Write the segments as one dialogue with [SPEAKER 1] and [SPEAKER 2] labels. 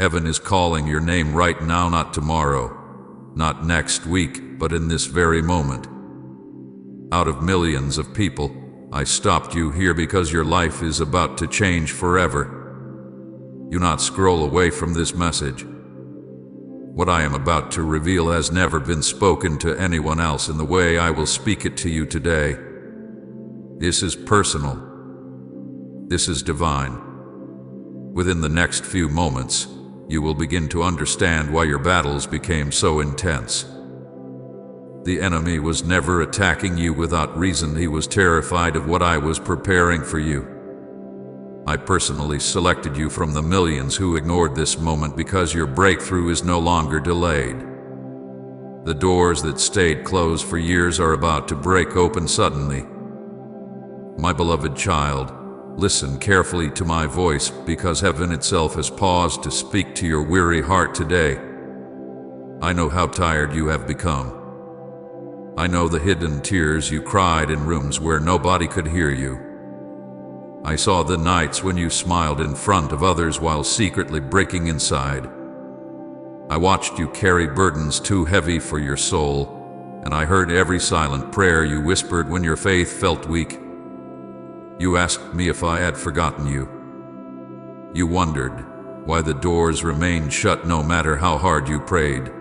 [SPEAKER 1] Heaven is calling your name right now, not tomorrow, not next week, but in this very moment. Out of millions of people, I stopped you here because your life is about to change forever. Do not scroll away from this message. What I am about to reveal has never been spoken to anyone else in the way I will speak it to you today. This is personal. This is divine. Within the next few moments, you will begin to understand why your battles became so intense. The enemy was never attacking you without reason. He was terrified of what I was preparing for you. I personally selected you from the millions who ignored this moment because your breakthrough is no longer delayed. The doors that stayed closed for years are about to break open suddenly. My beloved child, listen carefully to my voice, because heaven itself has paused to speak to your weary heart today. I know how tired you have become. I know the hidden tears you cried in rooms where nobody could hear you. I saw the nights when you smiled in front of others while secretly breaking inside. I watched you carry burdens too heavy for your soul, and I heard every silent prayer you whispered when your faith felt weak. You asked me if I had forgotten you. You wondered why the doors remained shut no matter how hard you prayed.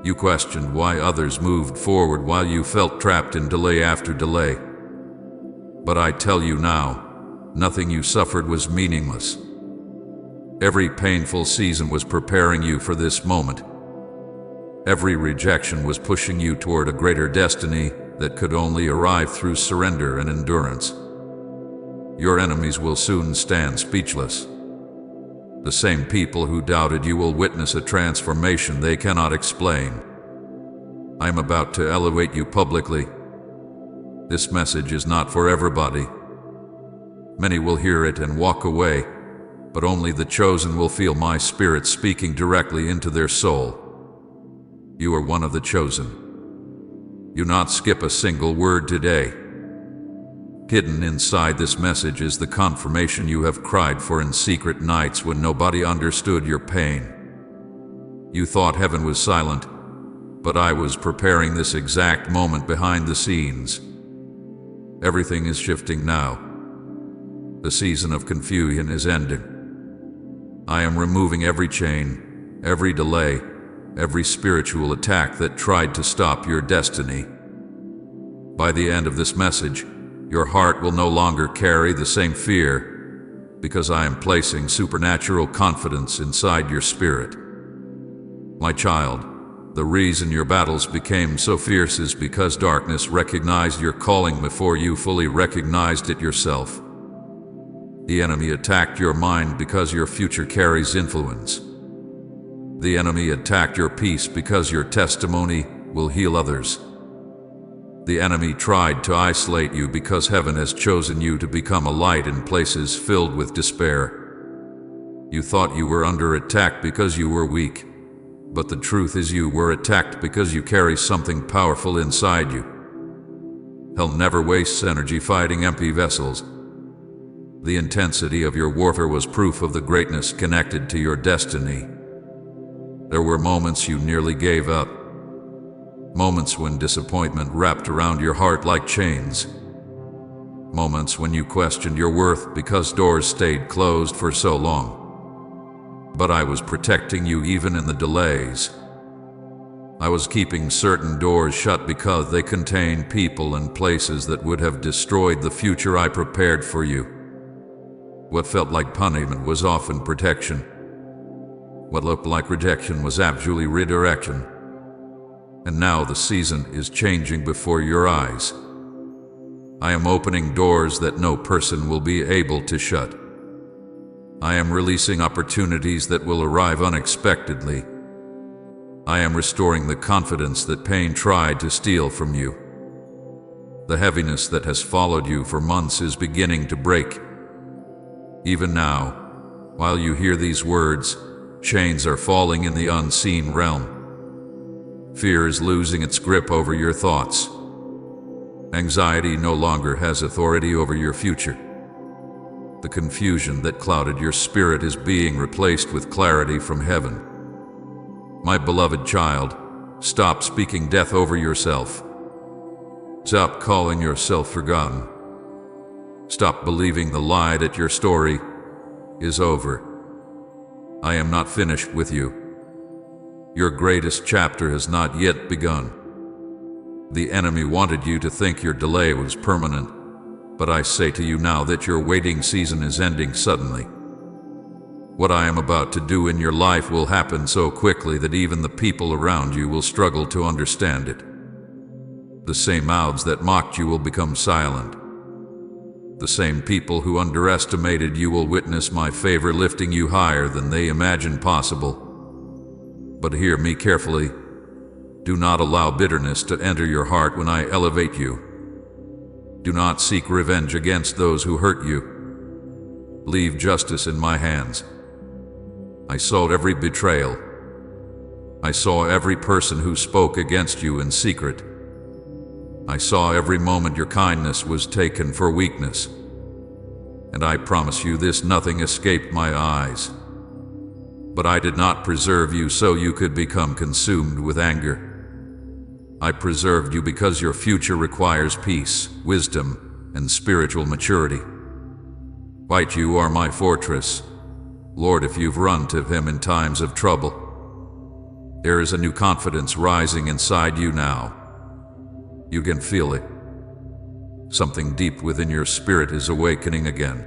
[SPEAKER 1] You questioned why others moved forward while you felt trapped in delay after delay. But I tell you now, nothing you suffered was meaningless. Every painful season was preparing you for this moment. Every rejection was pushing you toward a greater destiny that could only arrive through surrender and endurance. Your enemies will soon stand speechless. The same people who doubted you will witness a transformation they cannot explain. I am about to elevate you publicly. This message is not for everybody. Many will hear it and walk away, but only the chosen will feel my spirit speaking directly into their soul. You are one of the chosen. Do not skip a single word today. Hidden inside this message is the confirmation you have cried for in secret nights when nobody understood your pain. You thought heaven was silent, but I was preparing this exact moment behind the scenes. Everything is shifting now. The season of confusion is ending. I am removing every chain, every delay, every spiritual attack that tried to stop your destiny. By the end of this message, your heart will no longer carry the same fear, because I am placing supernatural confidence inside your spirit. My child, the reason your battles became so fierce is because darkness recognized your calling before you fully recognized it yourself. The enemy attacked your mind because your future carries influence. The enemy attacked your peace because your testimony will heal others. The enemy tried to isolate you because heaven has chosen you to become a light in places filled with despair. You thought you were under attack because you were weak. But the truth is you were attacked because you carry something powerful inside you. Hell never wastes energy fighting empty vessels. The intensity of your warfare was proof of the greatness connected to your destiny. There were moments you nearly gave up. Moments when disappointment wrapped around your heart like chains. Moments when you questioned your worth because doors stayed closed for so long. But I was protecting you even in the delays. I was keeping certain doors shut because they contained people and places that would have destroyed the future I prepared for you. What felt like punishment was often protection. What looked like rejection was actually redirection. And now the season is changing before your eyes. I am opening doors that no person will be able to shut. I am releasing opportunities that will arrive unexpectedly. I am restoring the confidence that pain tried to steal from you. The heaviness that has followed you for months is beginning to break. Even now, while you hear these words, chains are falling in the unseen realm. Fear is losing its grip over your thoughts. Anxiety no longer has authority over your future. The confusion that clouded your spirit is being replaced with clarity from heaven. My beloved child, stop speaking death over yourself. Stop calling yourself forgotten. Stop believing the lie that your story is over. I am not finished with you. Your greatest chapter has not yet begun. The enemy wanted you to think your delay was permanent, but I say to you now that your waiting season is ending suddenly. What I am about to do in your life will happen so quickly that even the people around you will struggle to understand it. The same mouths that mocked you will become silent. The same people who underestimated you will witness my favor lifting you higher than they imagined possible. But hear me carefully. Do not allow bitterness to enter your heart when I elevate you. Do not seek revenge against those who hurt you. Leave justice in my hands. I saw every betrayal. I saw every person who spoke against you in secret. I saw every moment your kindness was taken for weakness. And I promise you this, nothing escaped my eyes. But I did not preserve you so you could become consumed with anger. I preserved you because your future requires peace, wisdom, and spiritual maturity. White, you are my fortress. Lord, if you've run to him in times of trouble, there is a new confidence rising inside you now. You can feel it. Something deep within your spirit is awakening again.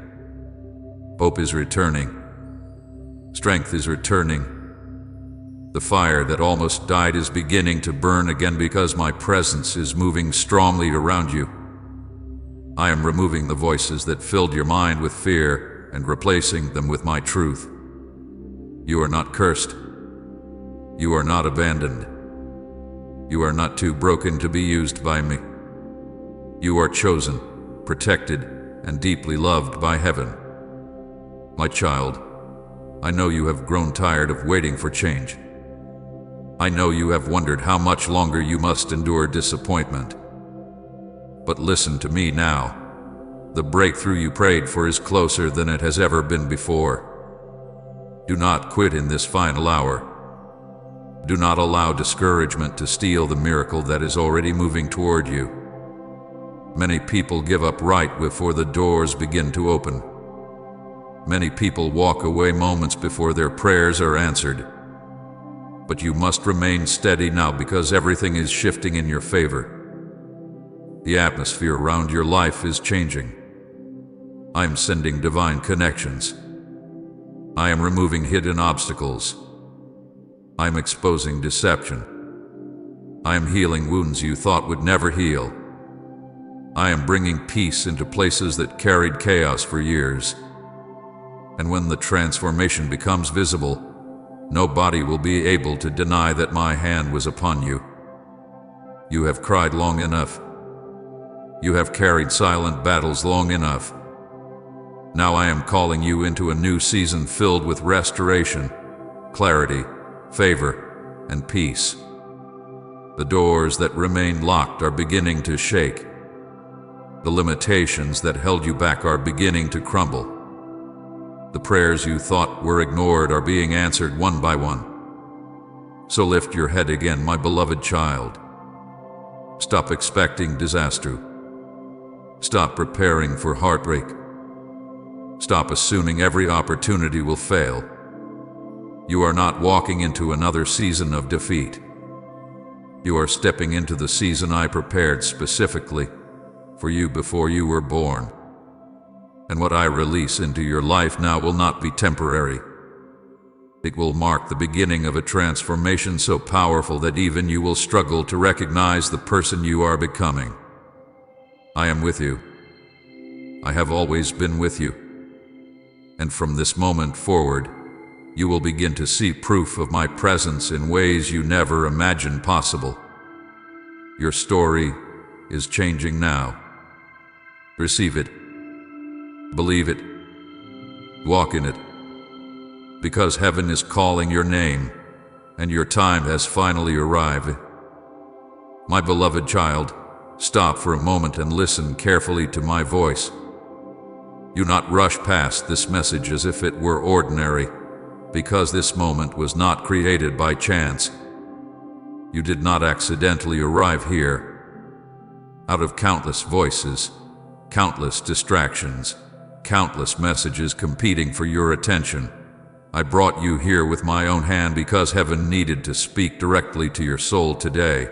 [SPEAKER 1] Hope is returning. Strength is returning. The fire that almost died is beginning to burn again because my presence is moving strongly around you. I am removing the voices that filled your mind with fear and replacing them with my truth. You are not cursed. You are not abandoned. You are not too broken to be used by me. You are chosen, protected, and deeply loved by heaven. My child, I know you have grown tired of waiting for change. I know you have wondered how much longer you must endure disappointment. But listen to me now. The breakthrough you prayed for is closer than it has ever been before. Do not quit in this final hour. Do not allow discouragement to steal the miracle that is already moving toward you. Many people give up right before the doors begin to open. Many people walk away moments before their prayers are answered. But you must remain steady now because everything is shifting in your favor. The atmosphere around your life is changing. I am sending divine connections. I am removing hidden obstacles. I am exposing deception. I am healing wounds you thought would never heal. I am bringing peace into places that carried chaos for years. And when the transformation becomes visible, nobody will be able to deny that my hand was upon you. You have cried long enough. You have carried silent battles long enough. Now I am calling you into a new season filled with restoration, clarity, favor, and peace. The doors that remained locked are beginning to shake. The limitations that held you back are beginning to crumble. The prayers you thought were ignored are being answered one by one. So lift your head again, my beloved child. Stop expecting disaster. Stop preparing for heartbreak. Stop assuming every opportunity will fail. You are not walking into another season of defeat. You are stepping into the season I prepared specifically for you before you were born. And what I release into your life now will not be temporary. It will mark the beginning of a transformation so powerful that even you will struggle to recognize the person you are becoming. I am with you. I have always been with you. And from this moment forward, you will begin to see proof of my presence in ways you never imagined possible. Your story is changing now. Receive it. Believe it. Walk in it. Because heaven is calling your name, and your time has finally arrived. My beloved child, stop for a moment and listen carefully to my voice. Do not rush past this message as if it were ordinary, because this moment was not created by chance. You did not accidentally arrive here. Out of countless voices, countless distractions, countless messages competing for your attention, I brought you here with my own hand because heaven needed to speak directly to your soul today.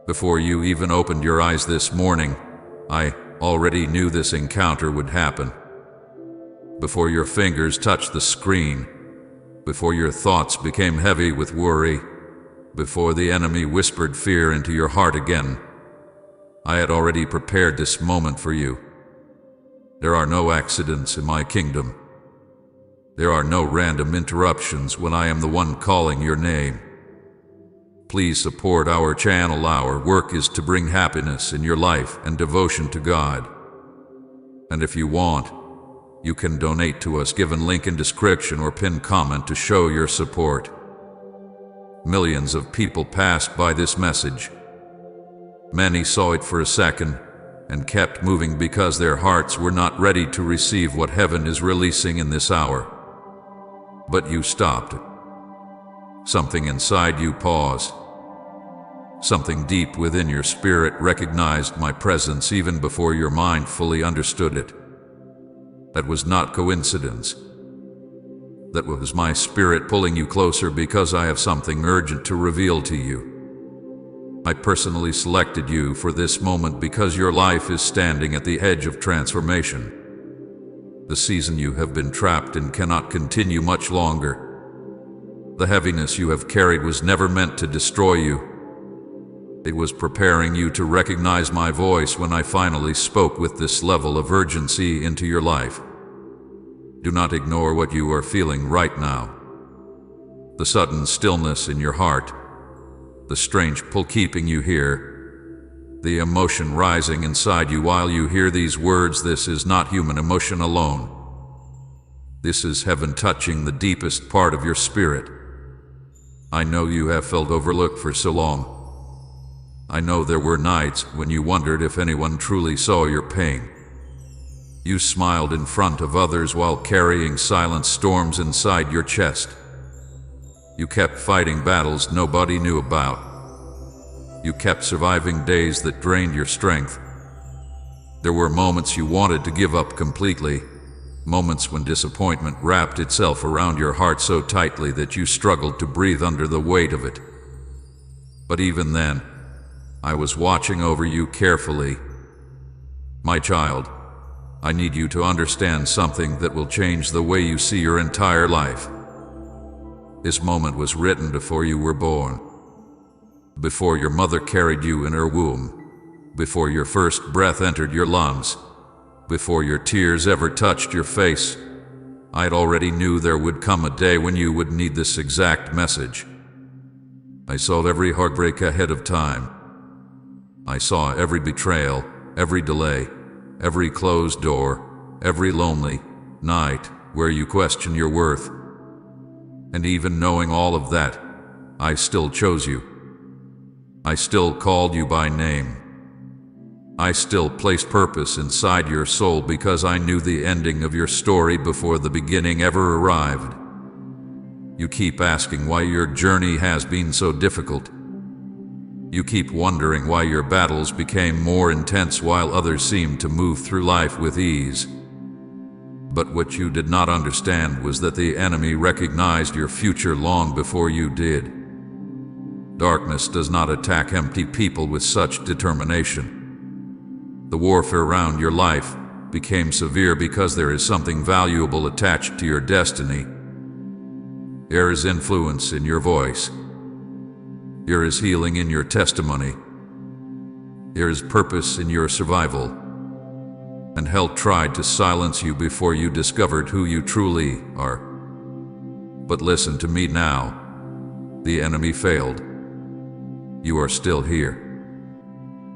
[SPEAKER 1] Before you even opened your eyes this morning, I already knew this encounter would happen. Before your fingers touched the screen, before your thoughts became heavy with worry, before the enemy whispered fear into your heart again, I had already prepared this moment for you. There are no accidents in my kingdom. There are no random interruptions when I am the one calling your name. Please support our channel. Our work is to bring happiness in your life and devotion to God. And if you want, you can donate to us, given link in description or pinned comment to show your support. Millions of people passed by this message. Many saw it for a second and kept moving because their hearts were not ready to receive what heaven is releasing in this hour. But you stopped. Something inside you paused. Something deep within your spirit recognized my presence even before your mind fully understood it. That was not coincidence. That was my spirit pulling you closer because I have something urgent to reveal to you. I personally selected you for this moment because your life is standing at the edge of transformation. The season you have been trapped in cannot continue much longer. The heaviness you have carried was never meant to destroy you. It was preparing you to recognize my voice when I finally spoke with this level of urgency into your life. Do not ignore what you are feeling right now. The sudden stillness in your heart, the strange pull keeping you here, the emotion rising inside you while you hear these words. This is not human emotion alone. This is heaven touching the deepest part of your spirit. I know you have felt overlooked for so long. I know there were nights when you wondered if anyone truly saw your pain. You smiled in front of others while carrying silent storms inside your chest. You kept fighting battles nobody knew about. You kept surviving days that drained your strength. There were moments you wanted to give up completely, moments when disappointment wrapped itself around your heart so tightly that you struggled to breathe under the weight of it. But even then, I was watching over you carefully. My child, I need you to understand something that will change the way you see your entire life. This moment was written before you were born, before your mother carried you in her womb, before your first breath entered your lungs, before your tears ever touched your face. I already knew there would come a day when you would need this exact message. I saw every heartbreak ahead of time. I saw every betrayal, every delay, every closed door, every lonely night where you question your worth. And even knowing all of that, I still chose you. I still called you by name. I still placed purpose inside your soul because I knew the ending of your story before the beginning ever arrived. You keep asking why your journey has been so difficult. You keep wondering why your battles became more intense while others seemed to move through life with ease. But what you did not understand was that the enemy recognized your future long before you did. Darkness does not attack empty people with such determination. The warfare around your life became severe because there is something valuable attached to your destiny. There is influence in your voice. There is healing in your testimony. There is purpose in your survival. And hell tried to silence you before you discovered who you truly are. But listen to me now. The enemy failed. You are still here.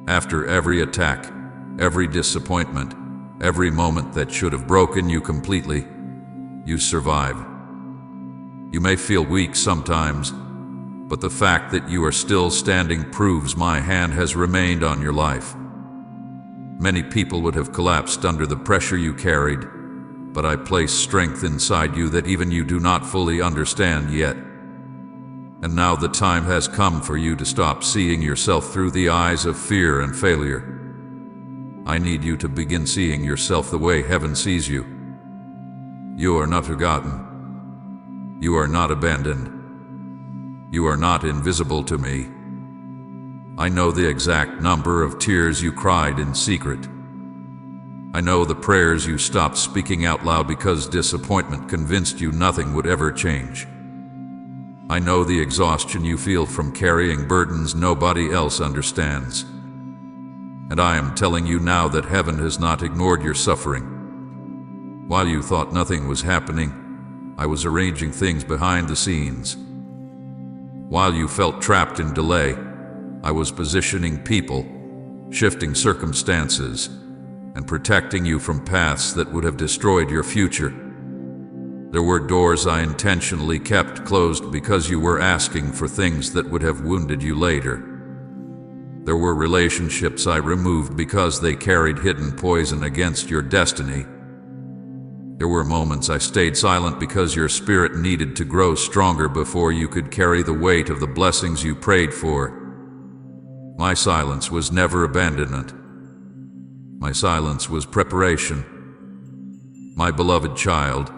[SPEAKER 1] After every attack, every disappointment, every moment that should have broken you completely, you survived. You may feel weak sometimes, but the fact that you are still standing proves my hand has remained on your life. Many people would have collapsed under the pressure you carried, but I place strength inside you that even you do not fully understand yet. And now the time has come for you to stop seeing yourself through the eyes of fear and failure. I need you to begin seeing yourself the way heaven sees you. You are not forgotten. You are not abandoned. You are not invisible to me. I know the exact number of tears you cried in secret. I know the prayers you stopped speaking out loud because disappointment convinced you nothing would ever change. I know the exhaustion you feel from carrying burdens nobody else understands. And I am telling you now that heaven has not ignored your suffering. While you thought nothing was happening, I was arranging things behind the scenes. While you felt trapped in delay, I was positioning people, shifting circumstances, and protecting you from paths that would have destroyed your future. There were doors I intentionally kept closed because you were asking for things that would have wounded you later. There were relationships I removed because they carried hidden poison against your destiny. There were moments I stayed silent because your spirit needed to grow stronger before you could carry the weight of the blessings you prayed for. My silence was never abandonment. My silence was preparation. My beloved child,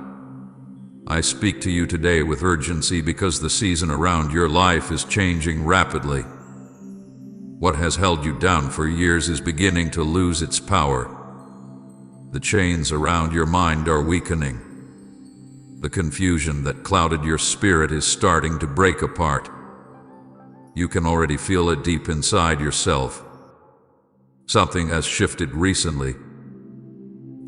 [SPEAKER 1] I speak to you today with urgency because the season around your life is changing rapidly. What has held you down for years is beginning to lose its power. The chains around your mind are weakening. The confusion that clouded your spirit is starting to break apart. You can already feel it deep inside yourself. Something has shifted recently.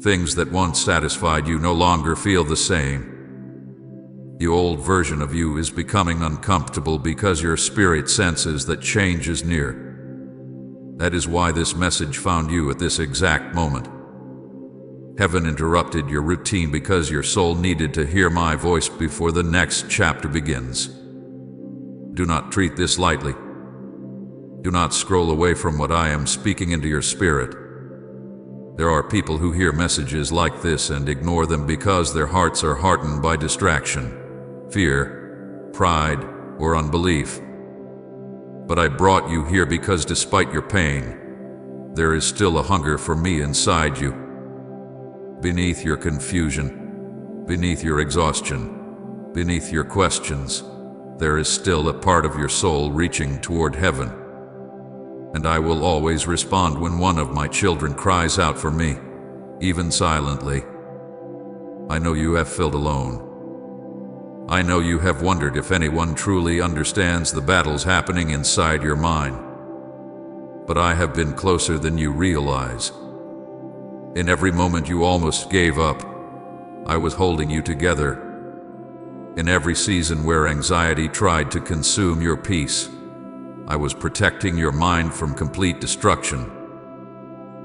[SPEAKER 1] Things that once satisfied you no longer feel the same. The old version of you is becoming uncomfortable because your spirit senses that change is near. That is why this message found you at this exact moment. Heaven interrupted your routine because your soul needed to hear my voice before the next chapter begins. Do not treat this lightly. Do not scroll away from what I am speaking into your spirit. There are people who hear messages like this and ignore them because their hearts are hardened by distraction, fear, pride, or unbelief. But I brought you here because despite your pain, there is still a hunger for me inside you. Beneath your confusion, beneath your exhaustion, beneath your questions, there is still a part of your soul reaching toward heaven. And I will always respond when one of my children cries out for me, even silently. I know you have felt alone. I know you have wondered if anyone truly understands the battles happening inside your mind. But I have been closer than you realize. In every moment you almost gave up, I was holding you together. In every season where anxiety tried to consume your peace, I was protecting your mind from complete destruction.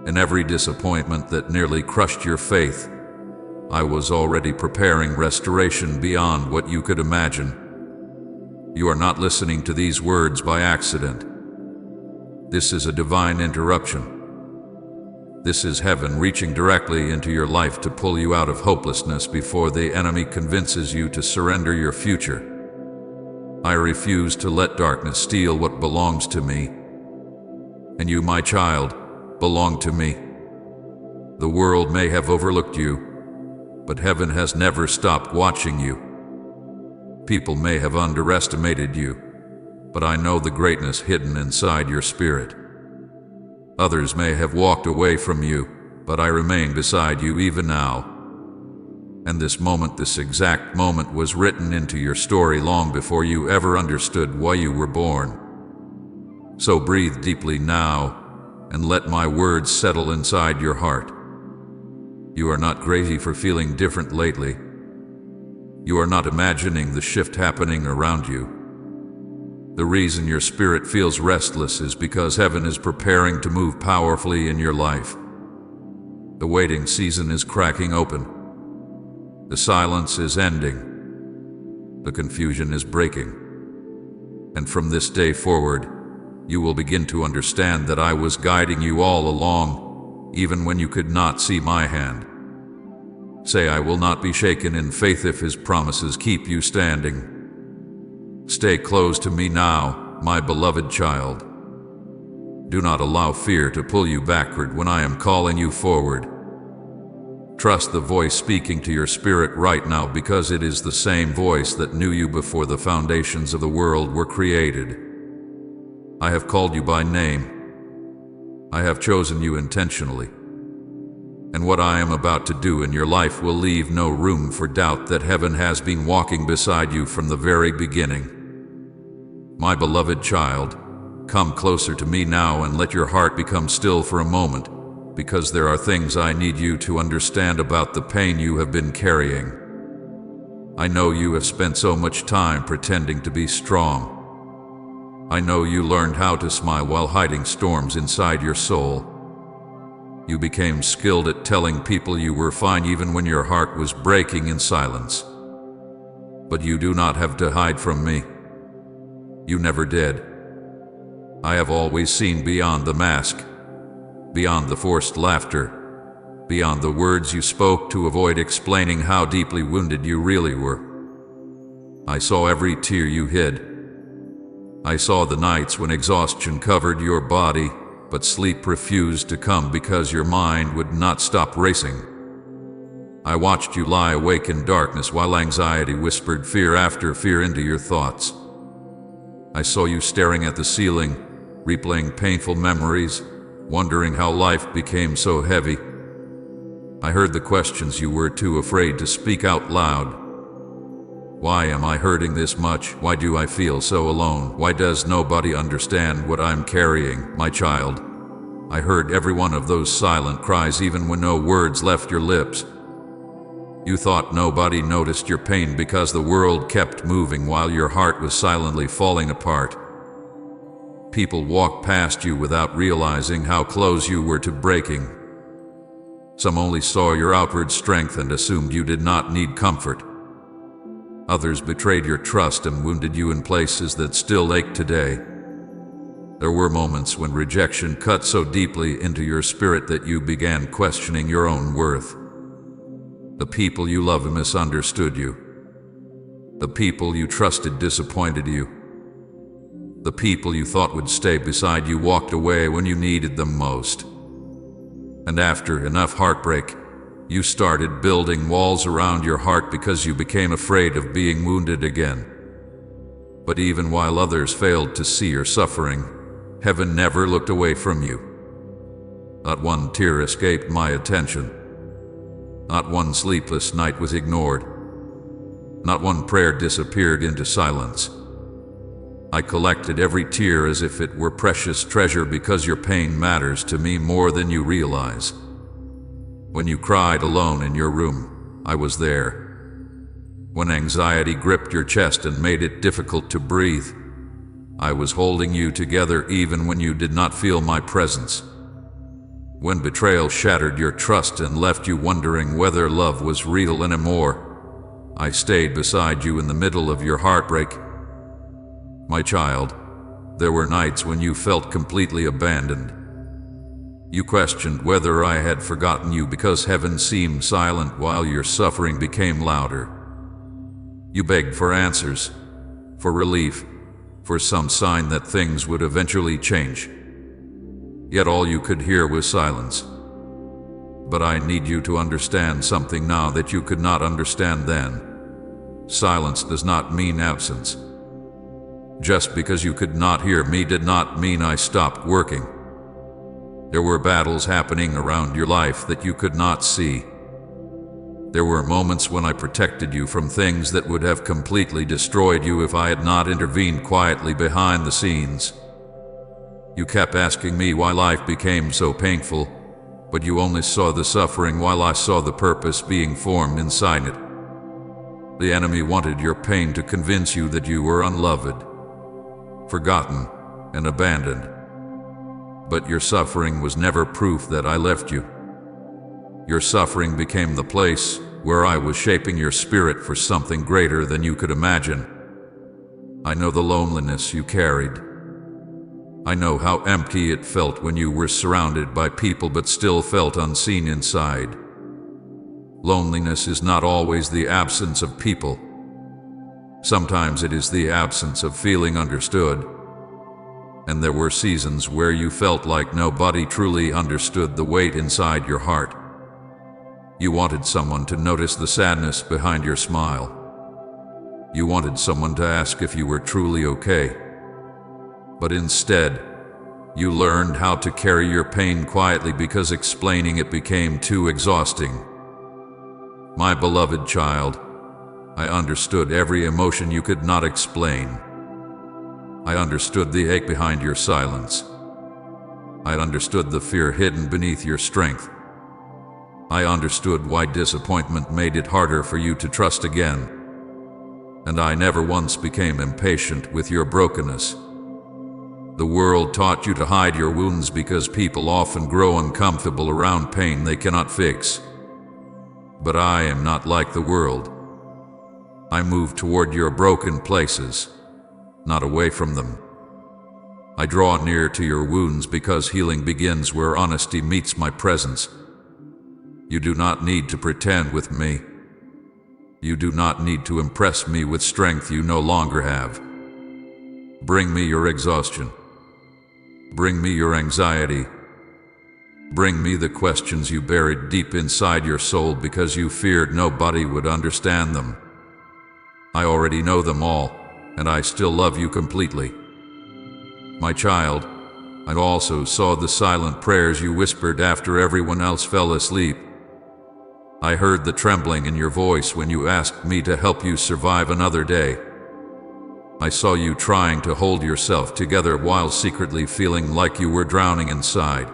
[SPEAKER 1] In every disappointment that nearly crushed your faith, I was already preparing restoration beyond what you could imagine. You are not listening to these words by accident. This is a divine interruption. This is heaven reaching directly into your life to pull you out of hopelessness before the enemy convinces you to surrender your future. I refuse to let darkness steal what belongs to me. And you, my child, belong to me. The world may have overlooked you, but heaven has never stopped watching you. People may have underestimated you, but I know the greatness hidden inside your spirit. Others may have walked away from you, but I remain beside you even now. And this moment, this exact moment, was written into your story long before you ever understood why you were born. So breathe deeply now, and let my words settle inside your heart. You are not crazy for feeling different lately. You are not imagining the shift happening around you. The reason your spirit feels restless is because heaven is preparing to move powerfully in your life. The waiting season is cracking open. The silence is ending. The confusion is breaking. And from this day forward, you will begin to understand that I was guiding you all along, even when you could not see my hand. Say, I will not be shaken in faith if his promises keep you standing. Stay close to me now, my beloved child. Do not allow fear to pull you backward when I am calling you forward. Trust the voice speaking to your spirit right now, because it is the same voice that knew you before the foundations of the world were created. I have called you by name. I have chosen you intentionally. And what I am about to do in your life will leave no room for doubt that heaven has been walking beside you from the very beginning. My beloved child, come closer to me now and let your heart become still for a moment, because there are things I need you to understand about the pain you have been carrying. I know you have spent so much time pretending to be strong. I know you learned how to smile while hiding storms inside your soul. You became skilled at telling people you were fine even when your heart was breaking in silence. But you do not have to hide from me. You never did. I have always seen beyond the mask, beyond the forced laughter, beyond the words you spoke to avoid explaining how deeply wounded you really were. I saw every tear you hid. I saw the nights when exhaustion covered your body, but sleep refused to come because your mind would not stop racing. I watched you lie awake in darkness while anxiety whispered fear after fear into your thoughts. I saw you staring at the ceiling, replaying painful memories, wondering how life became so heavy. I heard the questions you were too afraid to speak out loud. Why am I hurting this much? Why do I feel so alone? Why does nobody understand what I'm carrying, my child? I heard every one of those silent cries even when no words left your lips. You thought nobody noticed your pain because the world kept moving while your heart was silently falling apart. People walked past you without realizing how close you were to breaking. Some only saw your outward strength and assumed you did not need comfort. Others betrayed your trust and wounded you in places that still ache today. There were moments when rejection cut so deeply into your spirit that you began questioning your own worth. The people you love misunderstood you. The people you trusted disappointed you. The people you thought would stay beside you walked away when you needed them most. And after enough heartbreak, you started building walls around your heart because you became afraid of being wounded again. But even while others failed to see your suffering, heaven never looked away from you. Not one tear escaped my attention. Not one sleepless night was ignored. Not one prayer disappeared into silence. I collected every tear as if it were precious treasure because your pain matters to me more than you realize. When you cried alone in your room, I was there. When anxiety gripped your chest and made it difficult to breathe, I was holding you together even when you did not feel my presence. When betrayal shattered your trust and left you wondering whether love was real anymore, I stayed beside you in the middle of your heartbreak. My child, there were nights when you felt completely abandoned. You questioned whether I had forgotten you because heaven seemed silent while your suffering became louder. You begged for answers, for relief, for some sign that things would eventually change. Yet all you could hear was silence. But I need you to understand something now that you could not understand then. Silence does not mean absence. Just because you could not hear me did not mean I stopped working. There were battles happening around your life that you could not see. There were moments when I protected you from things that would have completely destroyed you if I had not intervened quietly behind the scenes. You kept asking me why life became so painful, but you only saw the suffering while I saw the purpose being formed inside it. The enemy wanted your pain to convince you that you were unloved, forgotten, and abandoned. But your suffering was never proof that I left you. Your suffering became the place where I was shaping your spirit for something greater than you could imagine. I know the loneliness you carried. I know how empty it felt when you were surrounded by people but still felt unseen inside. Loneliness is not always the absence of people. Sometimes it is the absence of feeling understood. And there were seasons where you felt like nobody truly understood the weight inside your heart. You wanted someone to notice the sadness behind your smile. You wanted someone to ask if you were truly okay. But instead, you learned how to carry your pain quietly because explaining it became too exhausting. My beloved child, I understood every emotion you could not explain. I understood the ache behind your silence. I understood the fear hidden beneath your strength. I understood why disappointment made it harder for you to trust again. And I never once became impatient with your brokenness. The world taught you to hide your wounds because people often grow uncomfortable around pain they cannot fix. But I am not like the world. I move toward your broken places, not away from them. I draw near to your wounds because healing begins where honesty meets my presence. You do not need to pretend with me. You do not need to impress me with strength you no longer have. Bring me your exhaustion. Bring me your anxiety. Bring me the questions you buried deep inside your soul because you feared nobody would understand them. I already know them all, and I still love you completely. My child, I also saw the silent prayers you whispered after everyone else fell asleep. I heard the trembling in your voice when you asked me to help you survive another day. I saw you trying to hold yourself together while secretly feeling like you were drowning inside.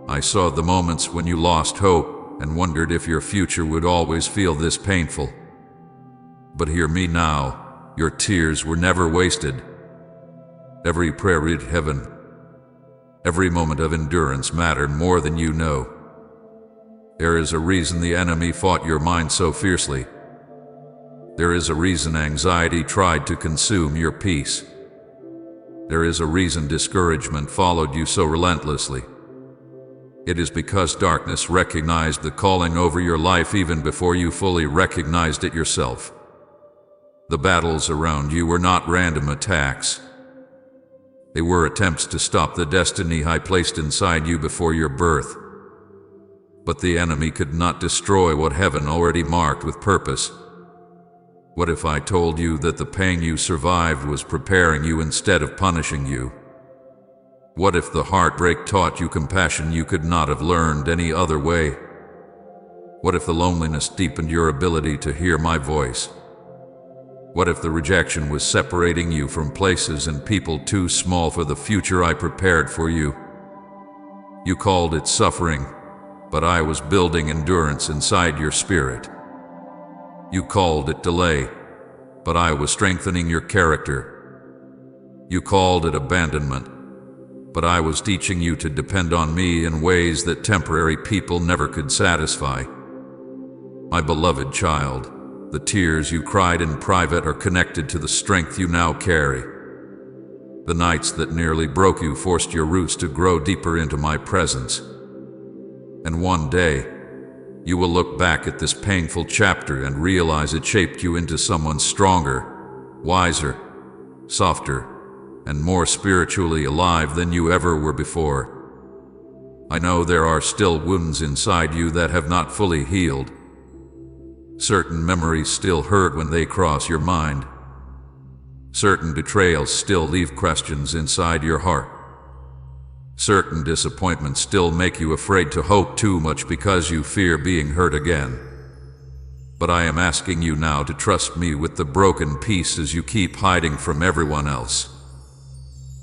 [SPEAKER 1] I saw the moments when you lost hope and wondered if your future would always feel this painful. But hear me now, your tears were never wasted. Every prayer reached heaven. Every moment of endurance mattered more than you know. There is a reason the enemy fought your mind so fiercely. There is a reason anxiety tried to consume your peace. There is a reason discouragement followed you so relentlessly. It is because darkness recognized the calling over your life even before you fully recognized it yourself. The battles around you were not random attacks. They were attempts to stop the destiny I placed inside you before your birth. But the enemy could not destroy what heaven already marked with purpose. What if I told you that the pain you survived was preparing you instead of punishing you? What if the heartbreak taught you compassion you could not have learned any other way? What if the loneliness deepened your ability to hear my voice? What if the rejection was separating you from places and people too small for the future I prepared for you? You called it suffering, but I was building endurance inside your spirit. You called it delay, but I was strengthening your character. You called it abandonment, but I was teaching you to depend on me in ways that temporary people never could satisfy. My beloved child, the tears you cried in private are connected to the strength you now carry. The nights that nearly broke you forced your roots to grow deeper into my presence. And one day, you will look back at this painful chapter and realize it shaped you into someone stronger, wiser, softer, and more spiritually alive than you ever were before. I know there are still wounds inside you that have not fully healed. Certain memories still hurt when they cross your mind. Certain betrayals still leave questions inside your heart. Certain disappointments still make you afraid to hope too much because you fear being hurt again. But I am asking you now to trust me with the broken pieces you keep hiding from everyone else.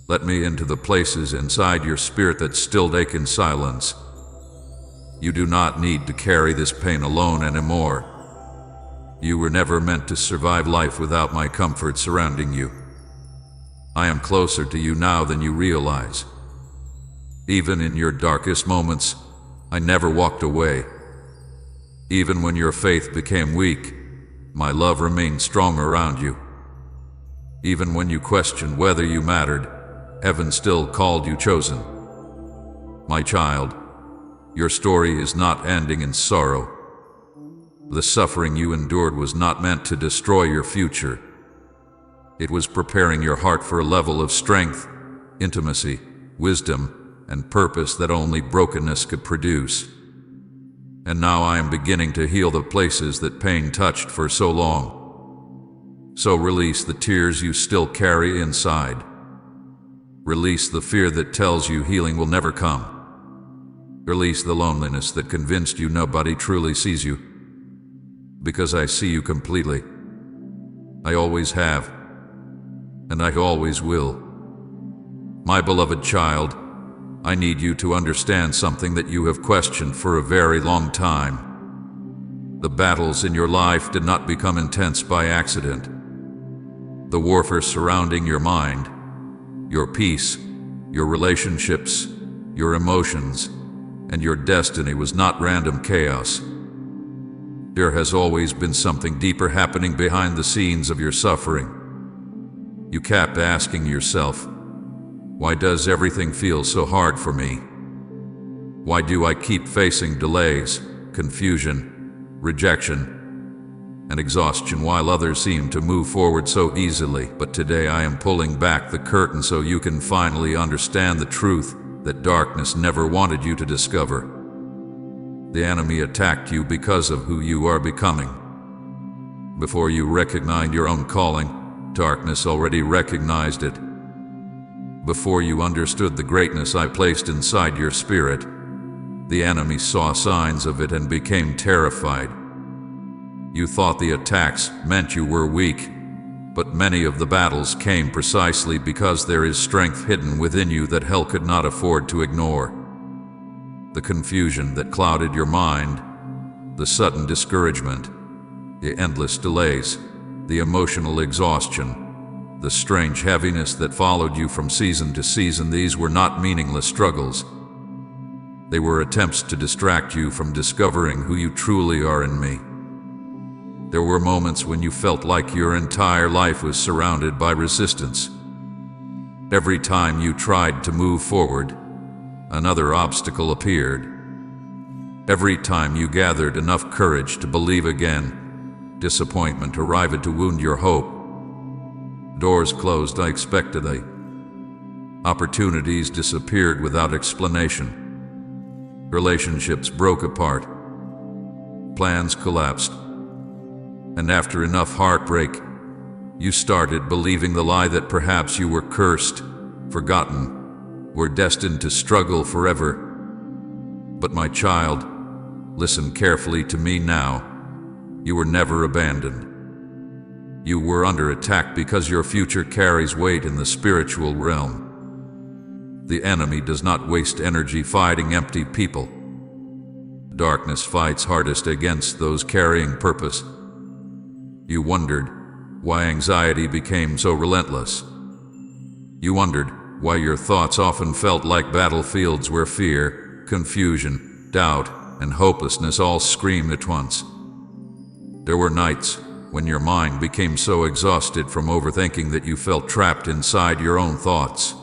[SPEAKER 1] Let me into the places inside your spirit that still ache in silence. You do not need to carry this pain alone anymore. You were never meant to survive life without my comfort surrounding you. I am closer to you now than you realize. Even in your darkest moments, I never walked away. Even when your faith became weak, my love remained strong around you. Even when you questioned whether you mattered, Heaven still called you chosen. My child, your story is not ending in sorrow. The suffering you endured was not meant to destroy your future. It was preparing your heart for a level of strength, intimacy, wisdom, and purpose that only brokenness could produce. And now I am beginning to heal the places that pain touched for so long. So release the tears you still carry inside. Release the fear that tells you healing will never come. Release the loneliness that convinced you nobody truly sees you. Because I see you completely. I always have. And I always will. My beloved child, I need you to understand something that you have questioned for a very long time. The battles in your life did not become intense by accident. The warfare surrounding your mind, your peace, your relationships, your emotions, and your destiny was not random chaos. There has always been something deeper happening behind the scenes of your suffering. You kept asking yourself, why does everything feel so hard for me? Why do I keep facing delays, confusion, rejection, and exhaustion while others seem to move forward so easily? But today I am pulling back the curtain so you can finally understand the truth that darkness never wanted you to discover. The enemy attacked you because of who you are becoming. Before you recognized your own calling, darkness already recognized it. Before you understood the greatness I placed inside your spirit, the enemy saw signs of it and became terrified. You thought the attacks meant you were weak, but many of the battles came precisely because there is strength hidden within you that hell could not afford to ignore. The confusion that clouded your mind, the sudden discouragement, the endless delays, the emotional exhaustion, the strange heaviness that followed you from season to season, these were not meaningless struggles. They were attempts to distract you from discovering who you truly are in me. There were moments when you felt like your entire life was surrounded by resistance. Every time you tried to move forward, another obstacle appeared. Every time you gathered enough courage to believe again, disappointment arrived to wound your hope. Doors closed unexpectedly. Opportunities disappeared without explanation. Relationships broke apart. Plans collapsed. And after enough heartbreak, you started believing the lie that perhaps you were cursed, forgotten, were destined to struggle forever. But my child, listen carefully to me now. You were never abandoned. You were under attack because your future carries weight in the spiritual realm. The enemy does not waste energy fighting empty people. Darkness fights hardest against those carrying purpose. You wondered why anxiety became so relentless. You wondered why your thoughts often felt like battlefields where fear, confusion, doubt, and hopelessness all screamed at once. There were nights when your mind became so exhausted from overthinking that you felt trapped inside your own thoughts.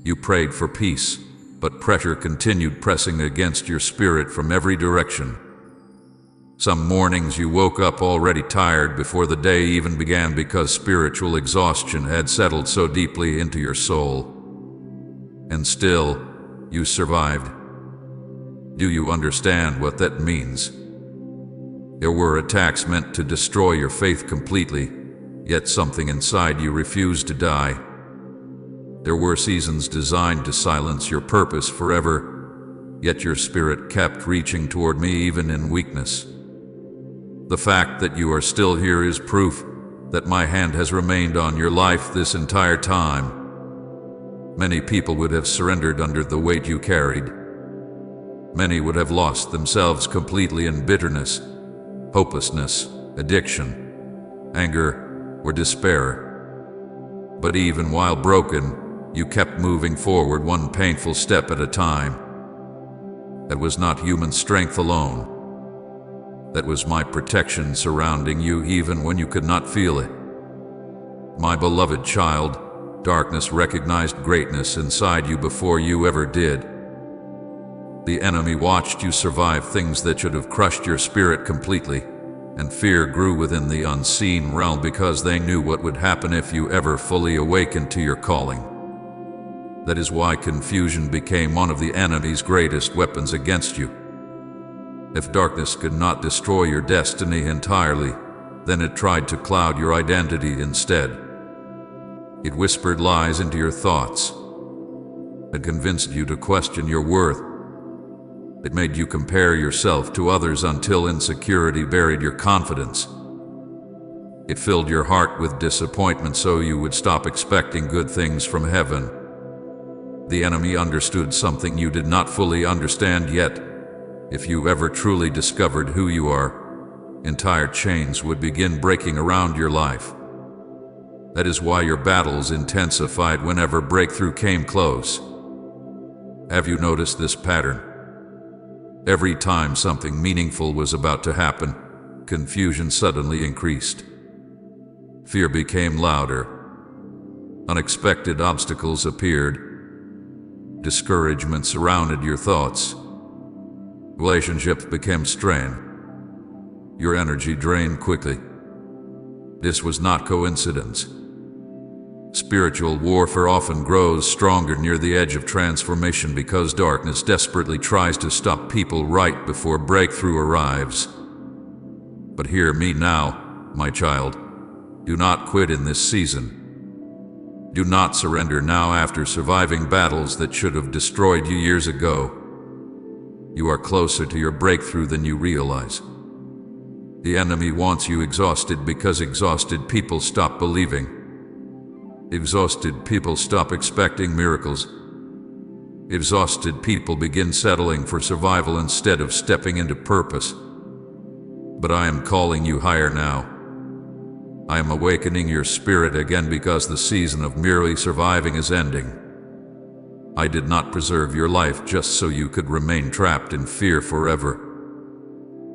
[SPEAKER 1] You prayed for peace, but pressure continued pressing against your spirit from every direction. Some mornings you woke up already tired before the day even began because spiritual exhaustion had settled so deeply into your soul. And still, you survived. Do you understand what that means? There were attacks meant to destroy your faith completely, yet something inside you refused to die. There were seasons designed to silence your purpose forever, yet your spirit kept reaching toward me even in weakness. The fact that you are still here is proof that my hand has remained on your life this entire time. Many people would have surrendered under the weight you carried. Many would have lost themselves completely in bitterness, hopelessness, addiction, anger, or despair. But even while broken, you kept moving forward one painful step at a time. That was not human strength alone. That was my protection surrounding you even when you could not feel it. My beloved child, darkness recognized greatness inside you before you ever did. The enemy watched you survive things that should have crushed your spirit completely, and fear grew within the unseen realm because they knew what would happen if you ever fully awakened to your calling. That is why confusion became one of the enemy's greatest weapons against you. If darkness could not destroy your destiny entirely, then it tried to cloud your identity instead. It whispered lies into your thoughts. It convinced you to question your worth. It made you compare yourself to others until insecurity buried your confidence. It filled your heart with disappointment so you would stop expecting good things from heaven. The enemy understood something you did not fully understand yet. If you ever truly discovered who you are, entire chains would begin breaking around your life. That is why your battles intensified whenever breakthrough came close. Have you noticed this pattern? Every time something meaningful was about to happen, confusion suddenly increased. Fear became louder. Unexpected obstacles appeared. Discouragement surrounded your thoughts. Relationships became strained. Your energy drained quickly. This was not coincidence. Spiritual warfare often grows stronger near the edge of transformation because darkness desperately tries to stop people right before breakthrough arrives. But hear me now, my child. Do not quit in this season. Do not surrender now after surviving battles that should have destroyed you years ago. You are closer to your breakthrough than you realize. The enemy wants you exhausted because exhausted people stop believing. Exhausted people stop expecting miracles. Exhausted people begin settling for survival instead of stepping into purpose. But I am calling you higher now. I am awakening your spirit again because the season of merely surviving is ending. I did not preserve your life just so you could remain trapped in fear forever.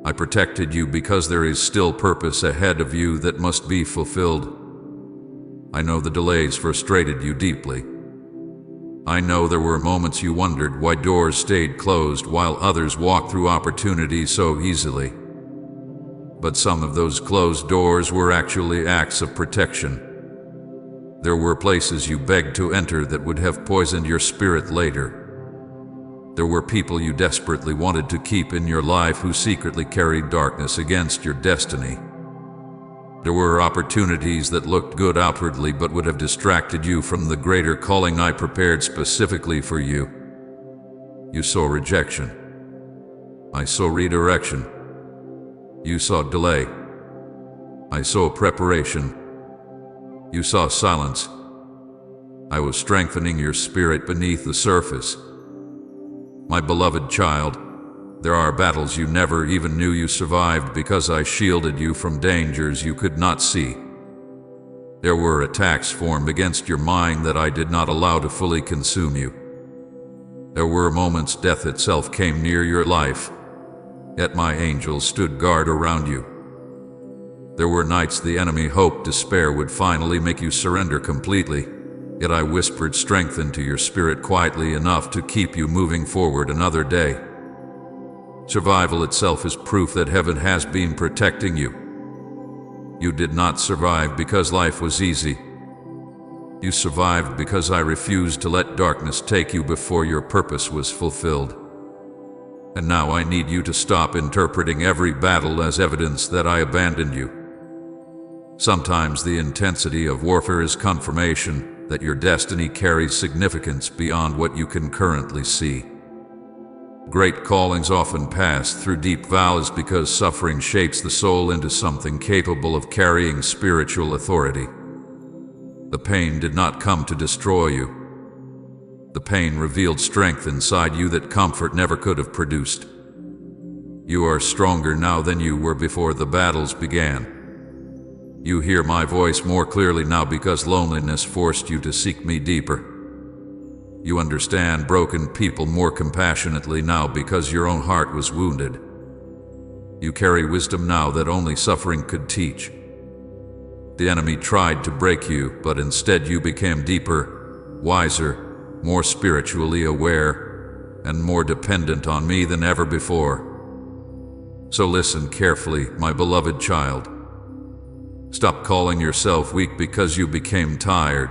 [SPEAKER 1] I protected you because there is still purpose ahead of you that must be fulfilled. I know the delays frustrated you deeply. I know there were moments you wondered why doors stayed closed while others walked through opportunities so easily. But some of those closed doors were actually acts of protection. There were places you begged to enter that would have poisoned your spirit later. There were people you desperately wanted to keep in your life who secretly carried darkness against your destiny. There were opportunities that looked good outwardly but would have distracted you from the greater calling I prepared specifically for you. You saw rejection. I saw redirection. You saw delay. I saw preparation. You saw silence. I was strengthening your spirit beneath the surface. My beloved child, there are battles you never even knew you survived because I shielded you from dangers you could not see. There were attacks formed against your mind that I did not allow to fully consume you. There were moments death itself came near your life, yet my angels stood guard around you. There were nights the enemy hoped despair would finally make you surrender completely, yet I whispered strength into your spirit quietly enough to keep you moving forward another day. Survival itself is proof that heaven has been protecting you. You did not survive because life was easy. You survived because I refused to let darkness take you before your purpose was fulfilled. And now I need you to stop interpreting every battle as evidence that I abandoned you. Sometimes the intensity of warfare is confirmation that your destiny carries significance beyond what you can currently see. Great callings often pass through deep valleys because suffering shapes the soul into something capable of carrying spiritual authority. The pain did not come to destroy you. The pain revealed strength inside you that comfort never could have produced. You are stronger now than you were before the battles began. You hear my voice more clearly now because loneliness forced you to seek me deeper. You understand broken people more compassionately now because your own heart was wounded. You carry wisdom now that only suffering could teach. The enemy tried to break you, but instead you became deeper, wiser, more spiritually aware, and more dependent on me than ever before. So listen carefully, my beloved child. Stop calling yourself weak because you became tired.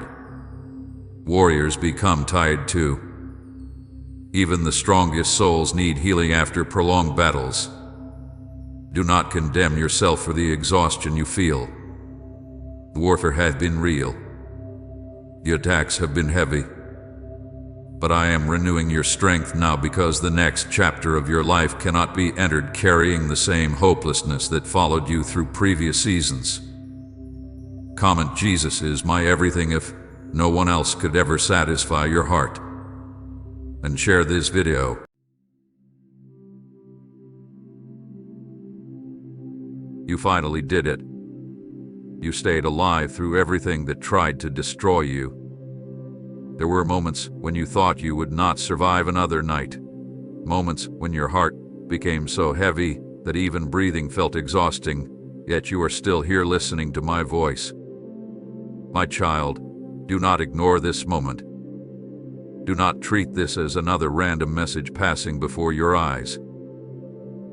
[SPEAKER 1] Warriors become tired too. Even the strongest souls need healing after prolonged battles. Do not condemn yourself for the exhaustion you feel. The warfare has been real. The attacks have been heavy. But I am renewing your strength now because the next chapter of your life cannot be entered carrying the same hopelessness that followed you through previous seasons. Comment Jesus is my everything if no one else could ever satisfy your heart. And share this video. You finally did it. You stayed alive through everything that tried to destroy you. There were moments when you thought you would not survive another night. Moments when your heart became so heavy that even breathing felt exhausting, yet you are still here listening to my voice. My child, do not ignore this moment. Do not treat this as another random message passing before your eyes.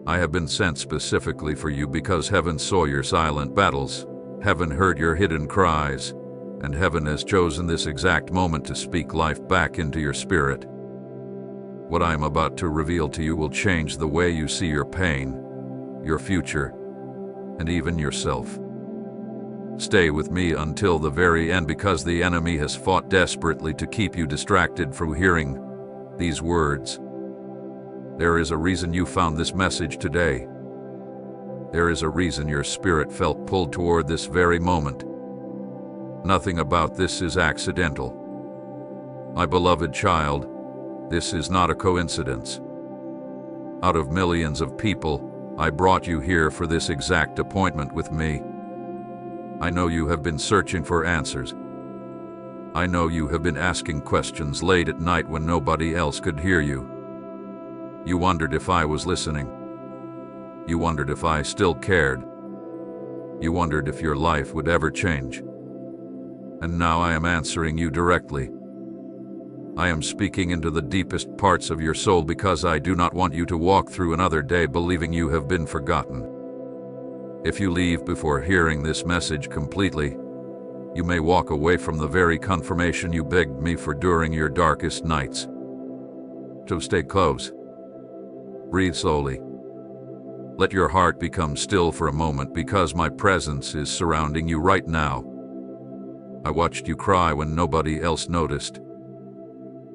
[SPEAKER 1] I have been sent specifically for you because heaven saw your silent battles. Heaven heard your hidden cries, and heaven has chosen this exact moment to speak life back into your spirit. What I am about to reveal to you will change the way you see your pain, your future, and even yourself. Stay with me until the very end because the enemy has fought desperately to keep you distracted from hearing these words. There is a reason you found this message today. There is a reason your spirit felt pulled toward this very moment. Nothing about this is accidental. My beloved child, this is not a coincidence. Out of millions of people, I brought you here for this exact appointment with me. I know you have been searching for answers. I know you have been asking questions late at night when nobody else could hear you. You wondered if I was listening. You wondered if I still cared. You wondered if your life would ever change. And now I am answering you directly. I am speaking into the deepest parts of your soul because I do not want you to walk through another day believing you have been forgotten. If you leave before hearing this message completely, you may walk away from the very confirmation you begged me for during your darkest nights. So stay close. Breathe slowly. Let your heart become still for a moment because my presence is surrounding you right now. I watched you cry when nobody else noticed.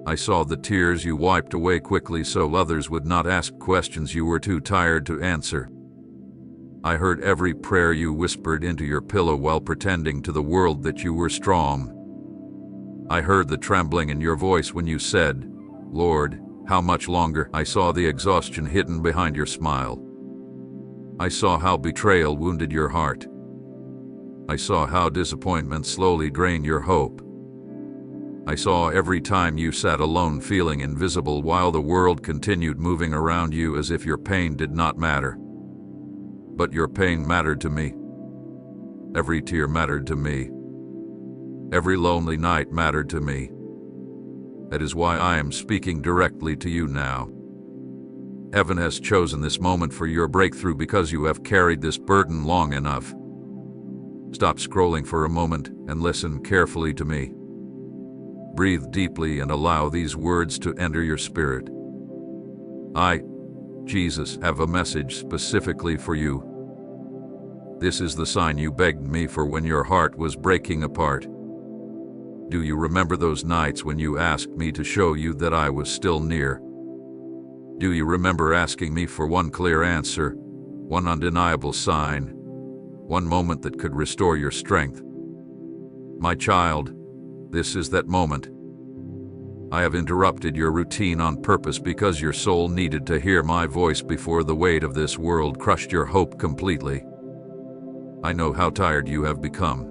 [SPEAKER 1] I saw the tears you wiped away quickly so others would not ask questions you were too tired to answer. I heard every prayer you whispered into your pillow while pretending to the world that you were strong. I heard the trembling in your voice when you said, "Lord, how much longer?" I saw the exhaustion hidden behind your smile. I saw how betrayal wounded your heart. I saw how disappointment slowly drained your hope. I saw every time you sat alone feeling invisible while the world continued moving around you as if your pain did not matter. But your pain mattered to me. Every tear mattered to me. Every lonely night mattered to me. That is why I am speaking directly to you now. Heaven has chosen this moment for your breakthrough because you have carried this burden long enough. Stop scrolling for a moment and listen carefully to me. Breathe deeply and allow these words to enter your spirit. I, Jesus, have a message specifically for you. This is the sign you begged me for when your heart was breaking apart. Do you remember those nights when you asked me to show you that I was still near? Do you remember asking me for one clear answer, one undeniable sign, one moment that could restore your strength? My child, this is that moment. I have interrupted your routine on purpose because your soul needed to hear my voice before the weight of this world crushed your hope completely. I know how tired you have become.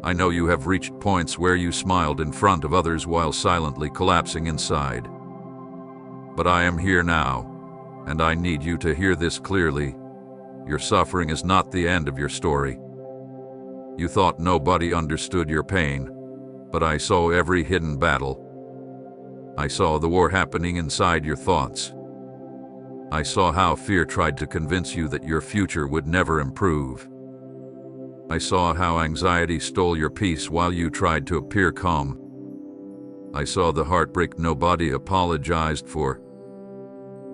[SPEAKER 1] I know you have reached points where you smiled in front of others while silently collapsing inside. But I am here now, and I need you to hear this clearly. Your suffering is not the end of your story. You thought nobody understood your pain, but I saw every hidden battle. I saw the war happening inside your thoughts. I saw how fear tried to convince you that your future would never improve. I saw how anxiety stole your peace while you tried to appear calm. I saw the heartbreak nobody apologized for.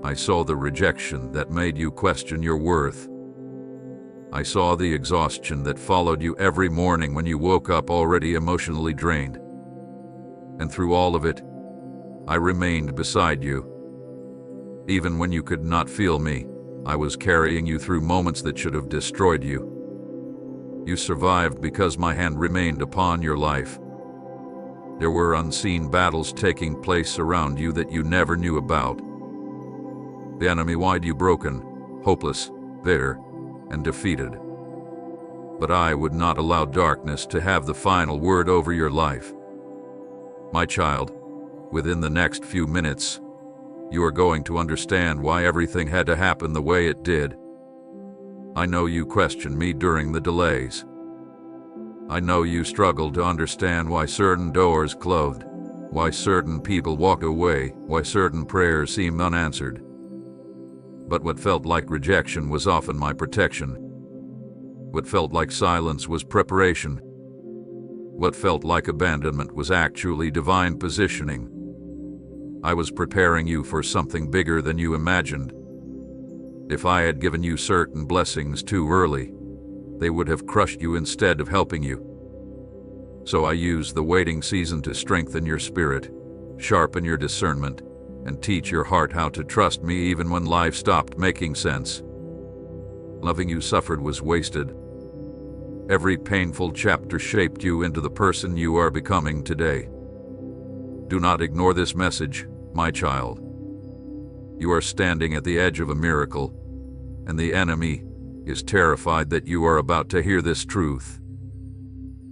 [SPEAKER 1] I saw the rejection that made you question your worth. I saw the exhaustion that followed you every morning when you woke up already emotionally drained. And through all of it, I remained beside you. Even when you could not feel me, I was carrying you through moments that should have destroyed you. You survived because my hand remained upon your life. There were unseen battles taking place around you that you never knew about. The enemy wanted you broken, hopeless, bitter, and defeated. But I would not allow darkness to have the final word over your life. My child, within the next few minutes, you are going to understand why everything had to happen the way it did. I know you questioned me during the delays. I know you struggled to understand why certain doors closed, why certain people walked away, why certain prayers seemed unanswered. But what felt like rejection was often my protection. What felt like silence was preparation. What felt like abandonment was actually divine positioning. I was preparing you for something bigger than you imagined. If I had given you certain blessings too early, they would have crushed you instead of helping you. So I used the waiting season to strengthen your spirit, sharpen your discernment, and teach your heart how to trust me even when life stopped making sense. Loving you suffered was wasted. Every painful chapter shaped you into the person you are becoming today. Do not ignore this message, my child. You are standing at the edge of a miracle, and the enemy is terrified that you are about to hear this truth.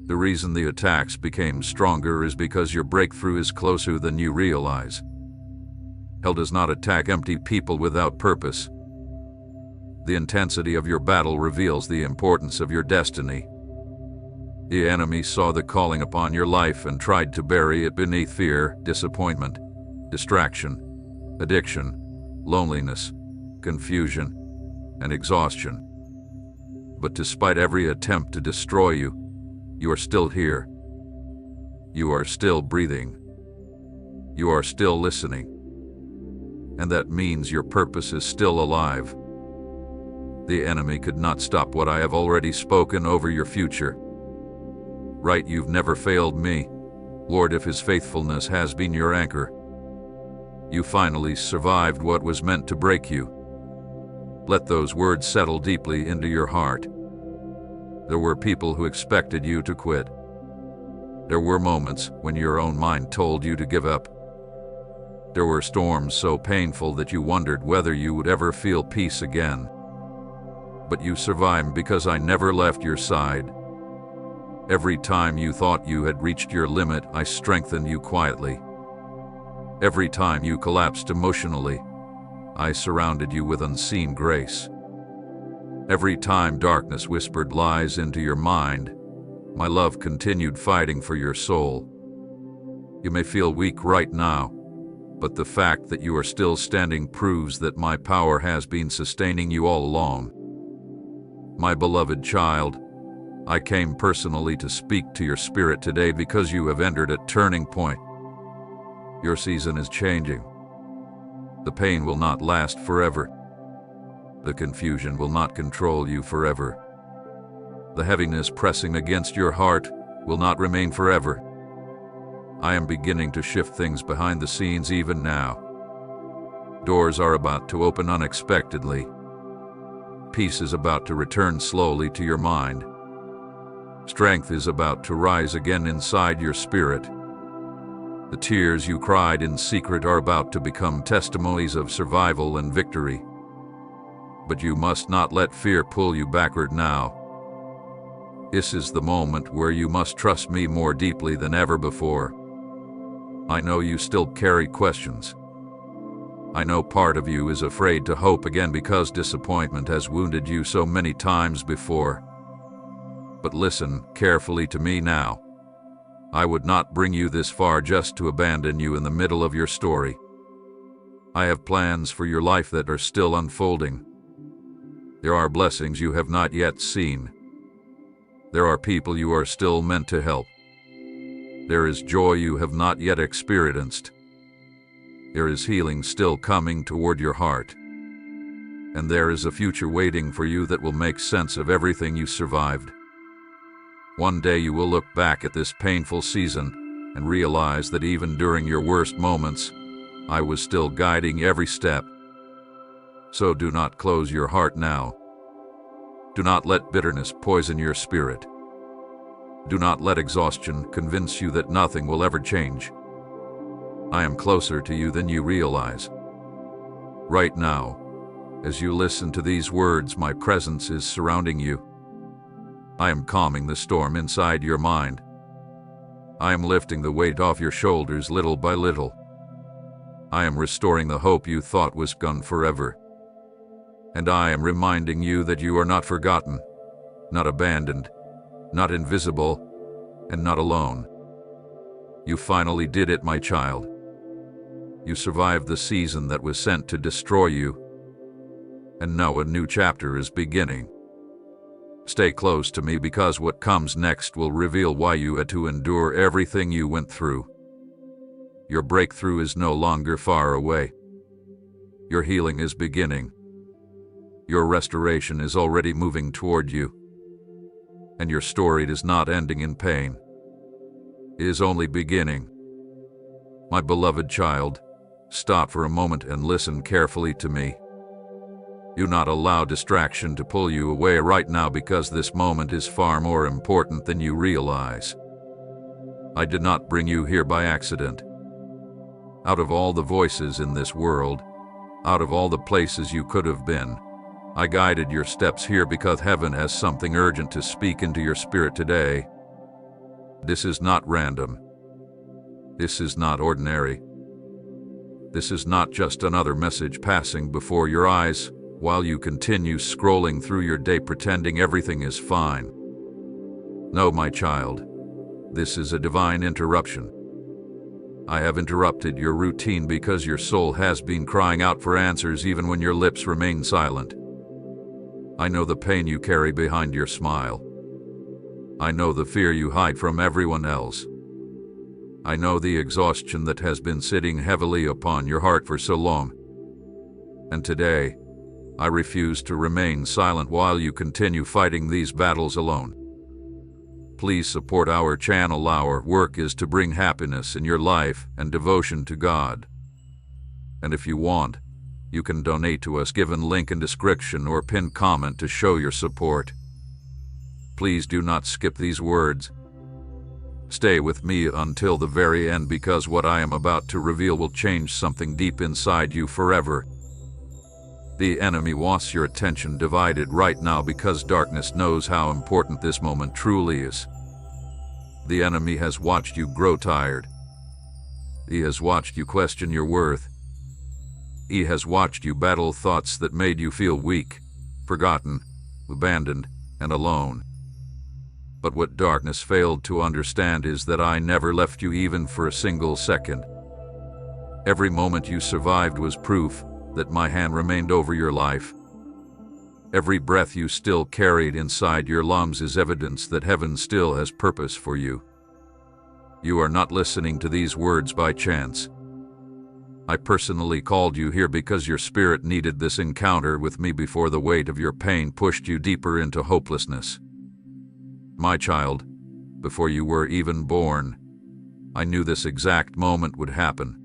[SPEAKER 1] The reason the attacks became stronger is because your breakthrough is closer than you realize. Hell does not attack empty people without purpose. The intensity of your battle reveals the importance of your destiny. The enemy saw the calling upon your life and tried to bury it beneath fear, disappointment, distraction, addiction, loneliness, confusion, and exhaustion. But despite every attempt to destroy you, you are still here. You are still breathing. You are still listening. And that means your purpose is still alive. The enemy could not stop what I have already spoken over your future. Right, you've never failed me, Lord, if his faithfulness has been your anchor. You finally survived what was meant to break you. Let those words settle deeply into your heart. There were people who expected you to quit. There were moments when your own mind told you to give up. There were storms so painful that you wondered whether you would ever feel peace again. But you survived because I never left your side. Every time you thought you had reached your limit, I strengthened you quietly. Every time you collapsed emotionally, I surrounded you with unseen grace. Every time darkness whispered lies into your mind, my love continued fighting for your soul. You may feel weak right now, but the fact that you are still standing proves that my power has been sustaining you all along. My beloved child, I came personally to speak to your spirit today because you have entered a turning point. Your season is changing. The pain will not last forever. The confusion will not control you forever. The heaviness pressing against your heart will not remain forever. I am beginning to shift things behind the scenes even now. Doors are about to open unexpectedly. Peace is about to return slowly to your mind. Strength is about to rise again inside your spirit. The tears you cried in secret are about to become testimonies of survival and victory. But you must not let fear pull you backward now. This is the moment where you must trust me more deeply than ever before. I know you still carry questions. I know part of you is afraid to hope again because disappointment has wounded you so many times before. But listen carefully to me now. I would not bring you this far just to abandon you in the middle of your story. I have plans for your life that are still unfolding. There are blessings you have not yet seen. There are people you are still meant to help. There is joy you have not yet experienced. There is healing still coming toward your heart. And there is a future waiting for you that will make sense of everything you survived. One day you will look back at this painful season and realize that even during your worst moments, I was still guiding every step. So do not close your heart now. Do not let bitterness poison your spirit. Do not let exhaustion convince you that nothing will ever change. I am closer to you than you realize. Right now, as you listen to these words, my presence is surrounding you. I am calming the storm inside your mind. I am lifting the weight off your shoulders little by little. I am restoring the hope you thought was gone forever. And I am reminding you that you are not forgotten, not abandoned, not invisible, and not alone. You finally did it, my child. You survived the season that was sent to destroy you. And now a new chapter is beginning. Stay close to me because what comes next will reveal why you had to endure everything you went through. Your breakthrough is no longer far away. Your healing is beginning. Your restoration is already moving toward you. And your story is not ending in pain. It is only beginning. My beloved child, stop for a moment and listen carefully to me. Do not allow distraction to pull you away right now because this moment is far more important than you realize. I did not bring you here by accident. Out of all the voices in this world, out of all the places you could have been, I guided your steps here because heaven has something urgent to speak into your spirit today. This is not random. This is not ordinary. This is not just another message passing before your eyes while you continue scrolling through your day pretending everything is fine. No, my child, this is a divine interruption. I have interrupted your routine because your soul has been crying out for answers even when your lips remain silent. I know the pain you carry behind your smile. I know the fear you hide from everyone else. I know the exhaustion that has been sitting heavily upon your heart for so long. And today, I refuse to remain silent while you continue fighting these battles alone. Please support our channel. Our work is to bring happiness in your life and devotion to God. And if you want, you can donate to us given link in description or pinned comment to show your support. Please do not skip these words. Stay with me until the very end because what I am about to reveal will change something deep inside you forever. The enemy wants your attention divided right now because darkness knows how important this moment truly is. The enemy has watched you grow tired. He has watched you question your worth. He has watched you battle thoughts that made you feel weak, forgotten, abandoned, and alone. But what darkness failed to understand is that I never left you even for a single second. Every moment you survived was proof that my hand remained over your life. Every breath you still carried inside your lungs is evidence that heaven still has purpose for you. You are not listening to these words by chance. I personally called you here because your spirit needed this encounter with me before the weight of your pain pushed you deeper into hopelessness. My child, before you were even born, I knew this exact moment would happen.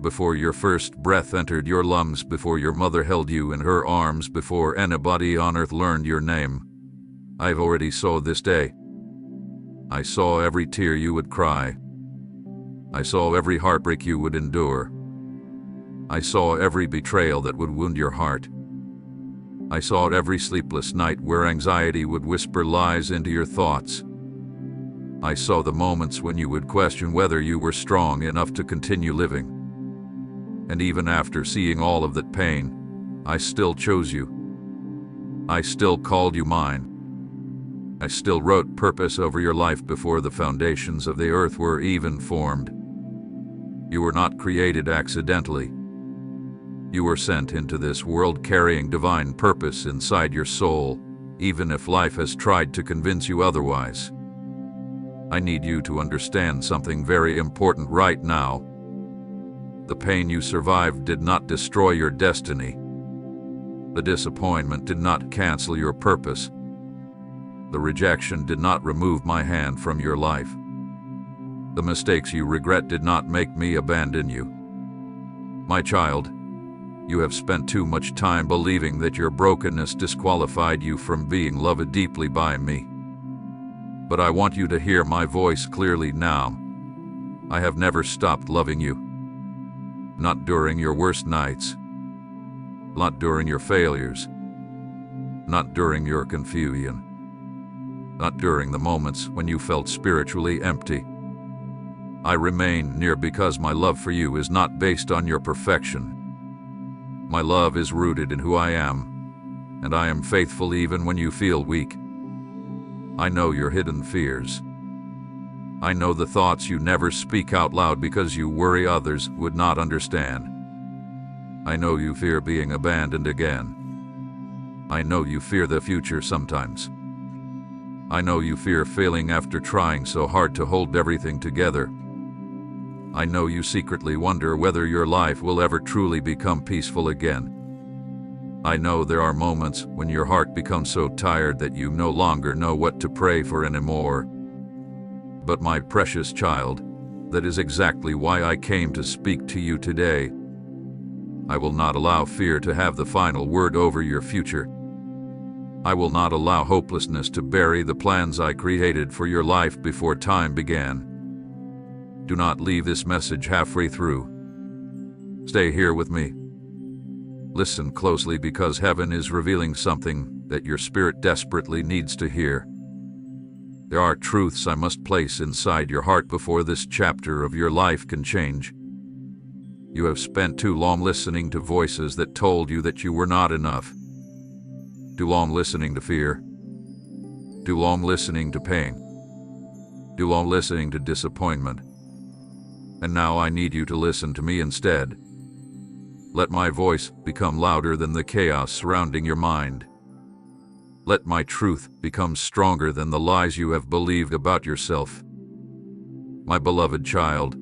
[SPEAKER 1] Before your first breath entered your lungs, before your mother held you in her arms, before anybody on earth learned your name, I've already saw this day. I saw every tear you would cry. I saw every heartbreak you would endure. I saw every betrayal that would wound your heart. I saw every sleepless night where anxiety would whisper lies into your thoughts. I saw the moments when you would question whether you were strong enough to continue living. And even after seeing all of that pain, I still chose you. I still called you mine. I still wrote purpose over your life before the foundations of the earth were even formed. You were not created accidentally. You were sent into this world carrying divine purpose inside your soul, even if life has tried to convince you otherwise. I need you to understand something very important right now. The pain you survived did not destroy your destiny. The disappointment did not cancel your purpose. The rejection did not remove my hand from your life. The mistakes you regret did not make me abandon you. My child, you have spent too much time believing that your brokenness disqualified you from being loved deeply by me. But I want you to hear my voice clearly now. I have never stopped loving you. Not during your worst nights. Not during your failures. Not during your confusion. Not during the moments when you felt spiritually empty. I remain near because my love for you is not based on your perfection. My love is rooted in who I am, and I am faithful even when you feel weak. I know your hidden fears. I know the thoughts you never speak out loud because you worry others would not understand. I know you fear being abandoned again. I know you fear the future sometimes. I know you fear failing after trying so hard to hold everything together. I know you secretly wonder whether your life will ever truly become peaceful again. I know there are moments when your heart becomes so tired that you no longer know what to pray for anymore. But my precious child, that is exactly why I came to speak to you today. I will not allow fear to have the final word over your future. I will not allow hopelessness to bury the plans I created for your life before time began. Do not leave this message halfway through. Stay here with me. Listen closely because heaven is revealing something that your spirit desperately needs to hear. There are truths I must place inside your heart before this chapter of your life can change. You have spent too long listening to voices that told you that you were not enough. Too long listening to fear. Too long listening to pain. Too long listening to disappointment. And now I need you to listen to me instead. Let my voice become louder than the chaos surrounding your mind. Let my truth become stronger than the lies you have believed about yourself. My beloved child,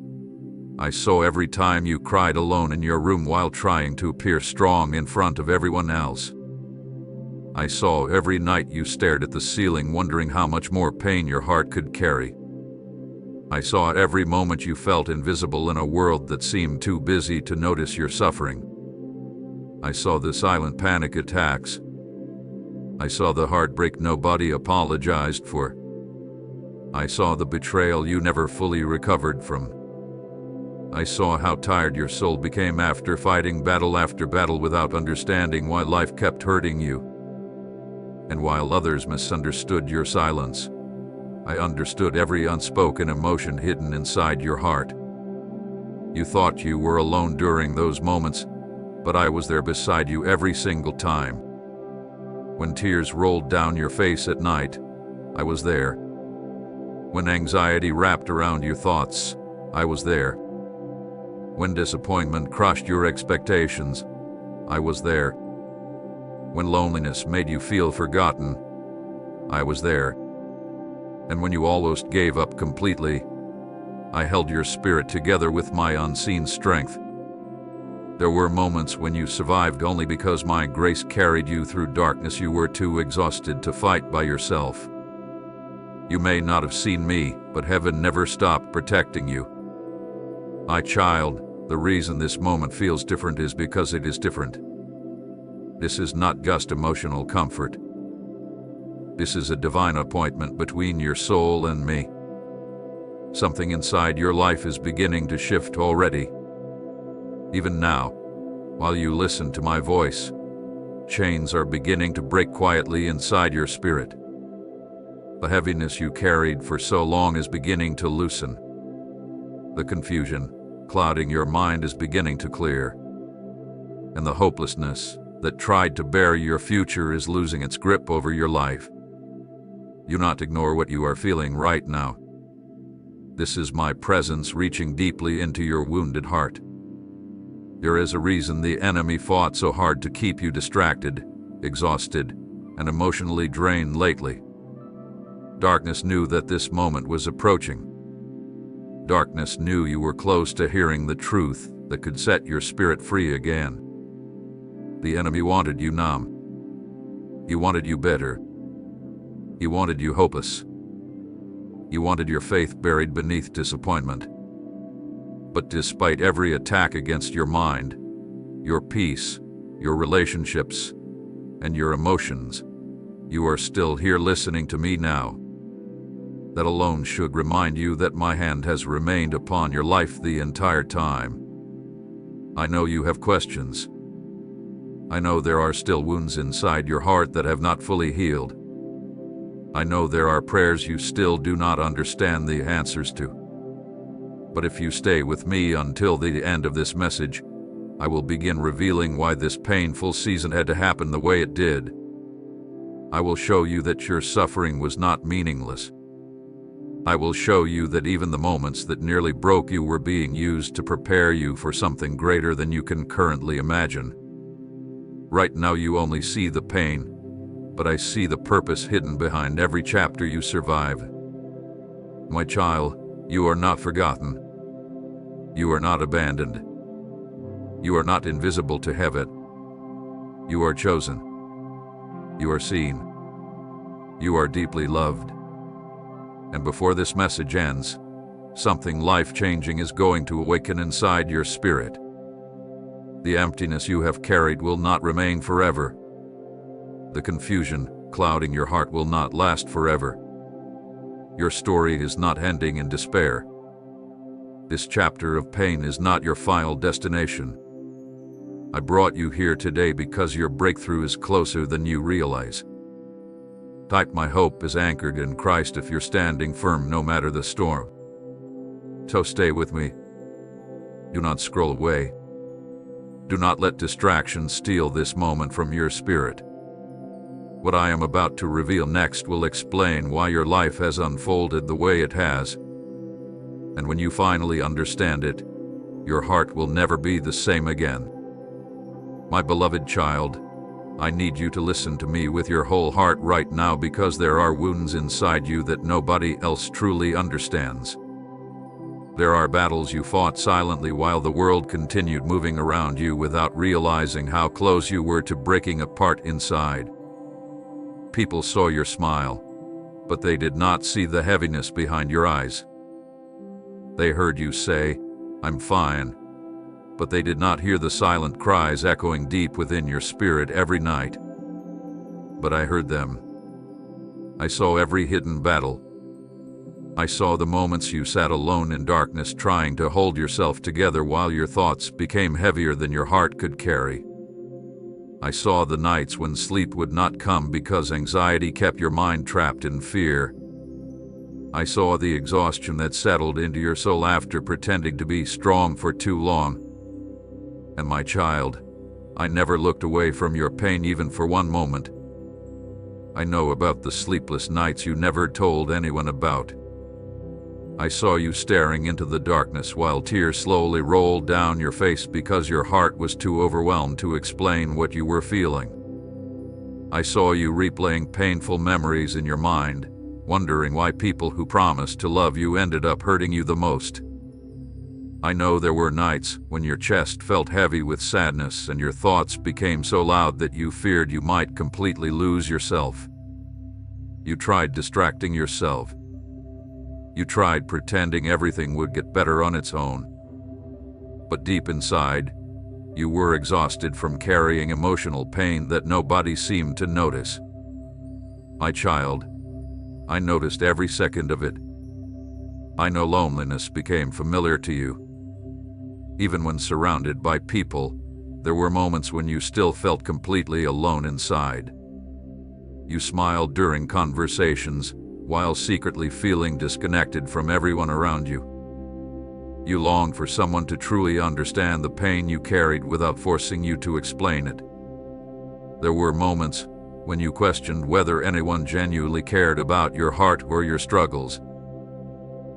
[SPEAKER 1] I saw every time you cried alone in your room while trying to appear strong in front of everyone else. I saw every night you stared at the ceiling wondering how much more pain your heart could carry. I saw every moment you felt invisible in a world that seemed too busy to notice your suffering. I saw the silent panic attacks. I saw the heartbreak nobody apologized for. I saw the betrayal you never fully recovered from. I saw how tired your soul became after fighting battle after battle without understanding why life kept hurting you. And while others misunderstood your silence, I understood every unspoken emotion hidden inside your heart. You thought you were alone during those moments, but I was there beside you every single time. When tears rolled down your face at night, I was there. When anxiety wrapped around your thoughts, I was there. When disappointment crushed your expectations, I was there. When loneliness made you feel forgotten, I was there. And when you almost gave up completely, I held your spirit together with my unseen strength. There were moments when you survived only because my grace carried you through darkness you were too exhausted to fight by yourself. You may not have seen me, but heaven never stopped protecting you. My child, the reason this moment feels different is because it is different. This is not just emotional comfort. This is a divine appointment between your soul and me. Something inside your life is beginning to shift already. Even now, while you listen to my voice, chains are beginning to break quietly inside your spirit. The heaviness you carried for so long is beginning to loosen. The confusion clouding your mind is beginning to clear. And the hopelessness that tried to bury your future is losing its grip over your life. Do not ignore what you are feeling right now. This is my presence reaching deeply into your wounded heart. There is a reason the enemy fought so hard to keep you distracted, exhausted, and emotionally drained lately. Darkness knew that this moment was approaching. Darkness knew you were close to hearing the truth that could set your spirit free again. The enemy wanted you numb. He wanted you bitter. He wanted you hopeless. He wanted your faith buried beneath disappointment. But despite every attack against your mind, your peace, your relationships, and your emotions, you are still here listening to me now. That alone should remind you that my hand has remained upon your life the entire time. I know you have questions. I know there are still wounds inside your heart that have not fully healed. I know there are prayers you still do not understand the answers to. But if you stay with me until the end of this message, I will begin revealing why this painful season had to happen the way it did. I will show you that your suffering was not meaningless. I will show you that even the moments that nearly broke you were being used to prepare you for something greater than you can currently imagine. Right now you only see the pain, but I see the purpose hidden behind every chapter you survive. My child, you are not forgotten. You are not abandoned. You are not invisible to heaven. You are chosen. You are seen. You are deeply loved. And before this message ends, something life-changing is going to awaken inside your spirit. The emptiness you have carried will not remain forever. The confusion clouding your heart will not last forever. Your story is not ending in despair. This chapter of pain is not your final destination. I brought you here today because your breakthrough is closer than you realize. Type "My hope is anchored in Christ" if you're standing firm no matter the storm. So stay with me. Do not scroll away. Do not let distractions steal this moment from your spirit. What I am about to reveal next will explain why your life has unfolded the way it has. And when you finally understand it, your heart will never be the same again. My beloved child, I need you to listen to me with your whole heart right now because there are wounds inside you that nobody else truly understands. There are battles you fought silently while the world continued moving around you without realizing how close you were to breaking apart inside. People saw your smile, but they did not see the heaviness behind your eyes. They heard you say, "I'm fine," but they did not hear the silent cries echoing deep within your spirit every night. But I heard them. I saw every hidden battle. I saw the moments you sat alone in darkness trying to hold yourself together while your thoughts became heavier than your heart could carry. I saw the nights when sleep would not come because anxiety kept your mind trapped in fear. I saw the exhaustion that settled into your soul after pretending to be strong for too long. And my child, I never looked away from your pain even for one moment. I know about the sleepless nights you never told anyone about. I saw you staring into the darkness while tears slowly rolled down your face because your heart was too overwhelmed to explain what you were feeling. I saw you replaying painful memories in your mind, wondering why people who promised to love you ended up hurting you the most. I know there were nights when your chest felt heavy with sadness and your thoughts became so loud that you feared you might completely lose yourself. You tried distracting yourself. You tried pretending everything would get better on its own. But deep inside, you were exhausted from carrying emotional pain that nobody seemed to notice. My child, I noticed every second of it. I know loneliness became familiar to you. Even when surrounded by people, there were moments when you still felt completely alone inside. You smiled during conversations, while secretly feeling disconnected from everyone around you. You longed for someone to truly understand the pain you carried without forcing you to explain it. There were moments when you questioned whether anyone genuinely cared about your heart or your struggles.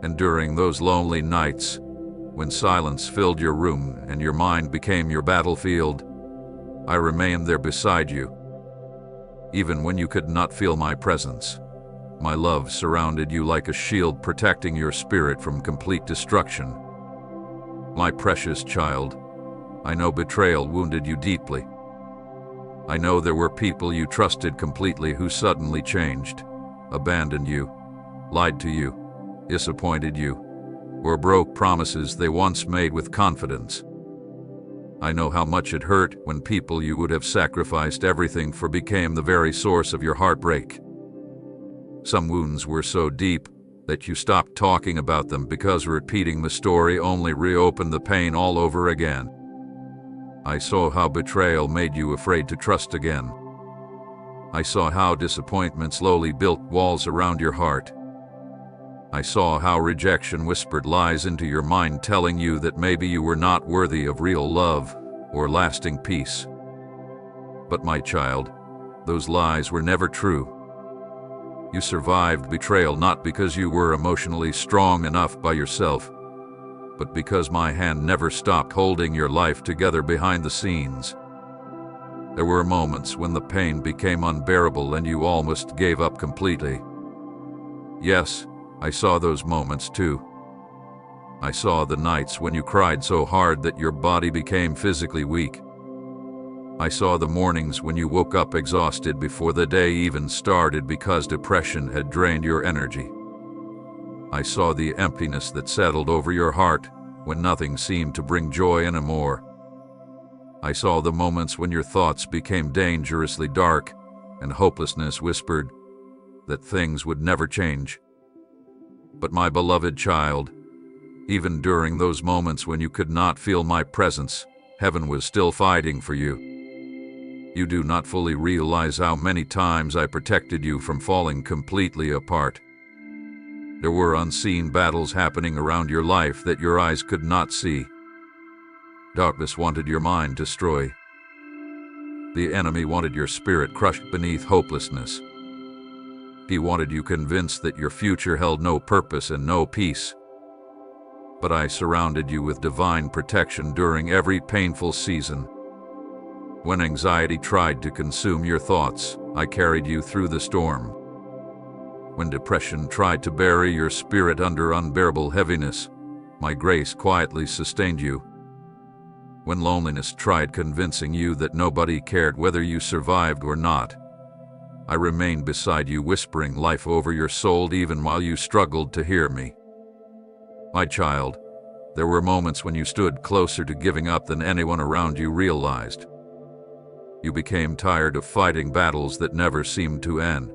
[SPEAKER 1] And during those lonely nights, when silence filled your room and your mind became your battlefield, I remained there beside you. Even when you could not feel my presence, my love surrounded you like a shield, protecting your spirit from complete destruction. My precious child, I know betrayal wounded you deeply. I know there were people you trusted completely who suddenly changed, abandoned you, lied to you, disappointed you, or broke promises they once made with confidence. I know how much it hurt when people you would have sacrificed everything for became the very source of your heartbreak. Some wounds were so deep that you stopped talking about them because repeating the story only reopened the pain all over again. I saw how betrayal made you afraid to trust again. I saw how disappointment slowly built walls around your heart. I saw how rejection whispered lies into your mind, telling you that maybe you were not worthy of real love or lasting peace. But my child, those lies were never true. You survived betrayal not because you were emotionally strong enough by yourself, but because my hand never stopped holding your life together behind the scenes. There were moments when the pain became unbearable and you almost gave up completely. Yes, I saw those moments too. I saw the nights when you cried so hard that your body became physically weak. I saw the mornings when you woke up exhausted before the day even started because depression had drained your energy. I saw the emptiness that settled over your heart when nothing seemed to bring joy anymore. I saw the moments when your thoughts became dangerously dark and hopelessness whispered that things would never change. But my beloved child, even during those moments when you could not feel my presence, heaven was still fighting for you. You do not fully realize how many times I protected you from falling completely apart. There were unseen battles happening around your life that your eyes could not see. Darkness wanted your mind destroyed. The enemy wanted your spirit crushed beneath hopelessness. He wanted you convinced that your future held no purpose and no peace. But I surrounded you with divine protection during every painful season. When anxiety tried to consume your thoughts, I carried you through the storm. When depression tried to bury your spirit under unbearable heaviness, my grace quietly sustained you. When loneliness tried convincing you that nobody cared whether you survived or not, I remained beside you, whispering life over your soul even while you struggled to hear me. My child, there were moments when you stood closer to giving up than anyone around you realized. You became tired of fighting battles that never seemed to end.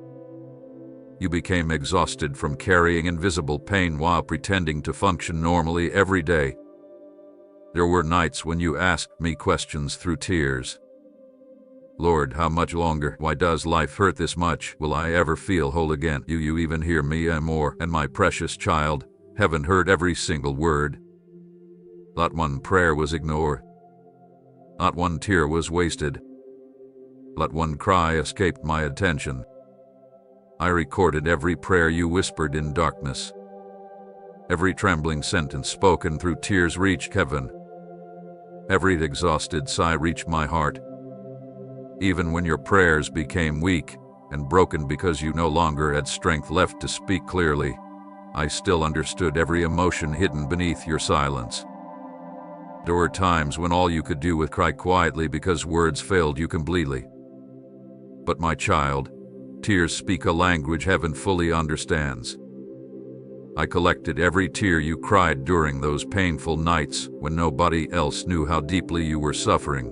[SPEAKER 1] You became exhausted from carrying invisible pain while pretending to function normally every day. There were nights when you asked me questions through tears. Lord, how much longer? Why does life hurt this much? Will I ever feel whole again? Do you even hear me anymore? And my precious child, heaven heard every single word. Not one prayer was ignored. Not one tear was wasted. Not one cry escaped my attention. I recorded every prayer you whispered in darkness. Every trembling sentence spoken through tears reached heaven. Every exhausted sigh reached my heart. Even when your prayers became weak and broken because you no longer had strength left to speak clearly, I still understood every emotion hidden beneath your silence. There were times when all you could do was cry quietly because words failed you completely. But my child, tears speak a language heaven fully understands. I collected every tear you cried during those painful nights when nobody else knew how deeply you were suffering.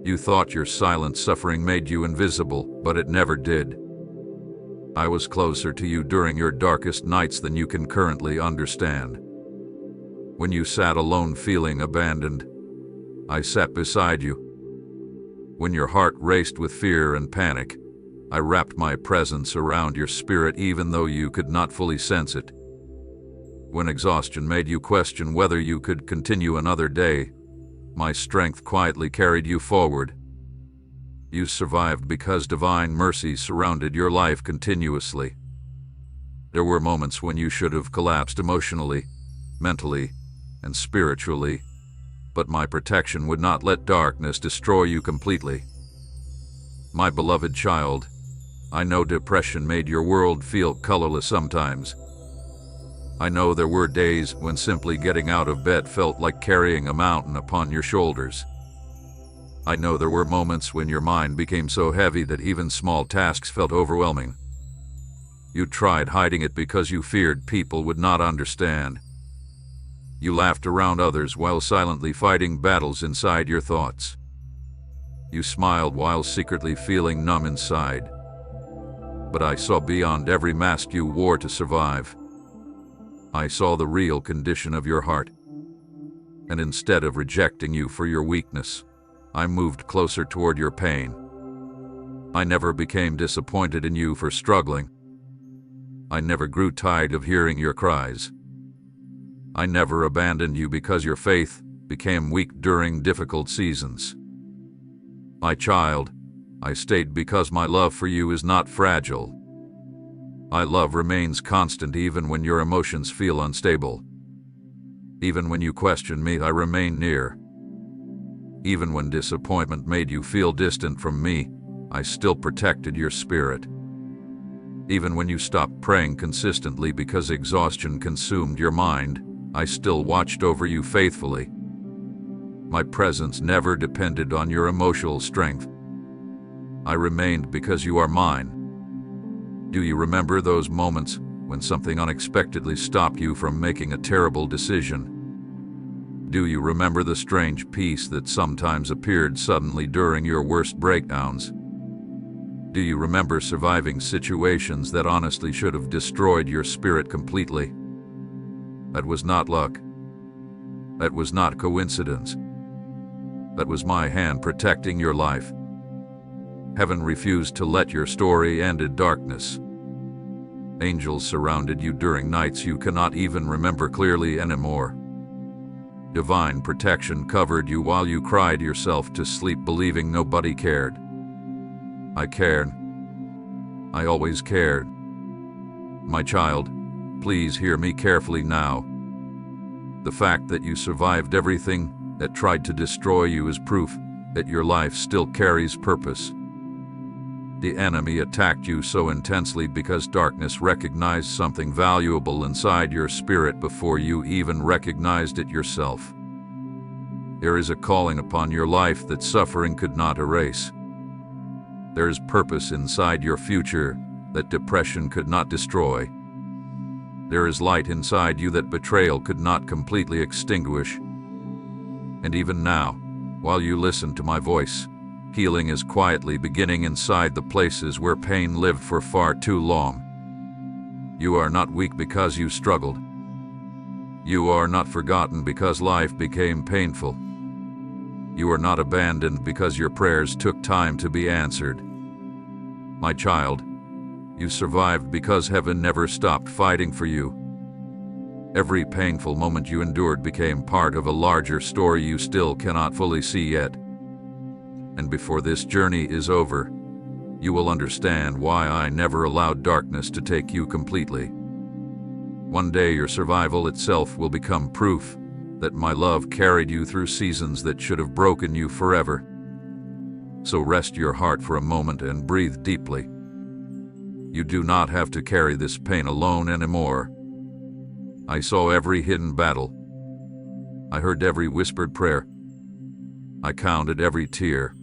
[SPEAKER 1] You thought your silent suffering made you invisible, but it never did. I was closer to you during your darkest nights than you can currently understand. When you sat alone feeling abandoned, I sat beside you. When your heart raced with fear and panic, I wrapped my presence around your spirit even though you could not fully sense it. When exhaustion made you question whether you could continue another day, my strength quietly carried you forward. You survived because divine mercy surrounded your life continuously. There were moments when you should have collapsed emotionally, mentally, and spiritually, but my protection would not let darkness destroy you completely. My beloved child, I know depression made your world feel colorless sometimes. I know there were days when simply getting out of bed felt like carrying a mountain upon your shoulders. I know there were moments when your mind became so heavy that even small tasks felt overwhelming. You tried hiding it because you feared people would not understand. You laughed around others while silently fighting battles inside your thoughts. You smiled while secretly feeling numb inside. But I saw beyond every mask you wore to survive. I saw the real condition of your heart. And instead of rejecting you for your weakness, I moved closer toward your pain. I never became disappointed in you for struggling. I never grew tired of hearing your cries. I never abandoned you because your faith became weak during difficult seasons. My child, I stayed because my love for you is not fragile. My love remains constant even when your emotions feel unstable. Even when you question me, I remain near. Even when disappointment made you feel distant from me, I still protected your spirit. Even when you stopped praying consistently because exhaustion consumed your mind, I still watched over you faithfully. My presence never depended on your emotional strength. I remained because you are mine. Do you remember those moments when something unexpectedly stopped you from making a terrible decision? Do you remember the strange peace that sometimes appeared suddenly during your worst breakdowns? Do you remember surviving situations that honestly should have destroyed your spirit completely? That was not luck. That was not coincidence. That was my hand protecting your life. Heaven refused to let your story end in darkness. Angels surrounded you during nights you cannot even remember clearly anymore. Divine protection covered you while you cried yourself to sleep believing nobody cared. I cared. I always cared. My child, please hear me carefully now. The fact that you survived everything that tried to destroy you is proof that your life still carries purpose. The enemy attacked you so intensely because darkness recognized something valuable inside your spirit before you even recognized it yourself. There is a calling upon your life that suffering could not erase. There is purpose inside your future that depression could not destroy. There is light inside you that betrayal could not completely extinguish. And even now, while you listen to my voice, healing is quietly beginning inside the places where pain lived for far too long. You are not weak because you struggled. You are not forgotten because life became painful. You are not abandoned because your prayers took time to be answered. My child, you survived because heaven never stopped fighting for you. Every painful moment you endured became part of a larger story you still cannot fully see yet. And before this journey is over, you will understand why I never allowed darkness to take you completely. One day your survival itself will become proof that my love carried you through seasons that should have broken you forever. So rest your heart for a moment and breathe deeply. You do not have to carry this pain alone anymore. I saw every hidden battle. I heard every whispered prayer. I counted every tear.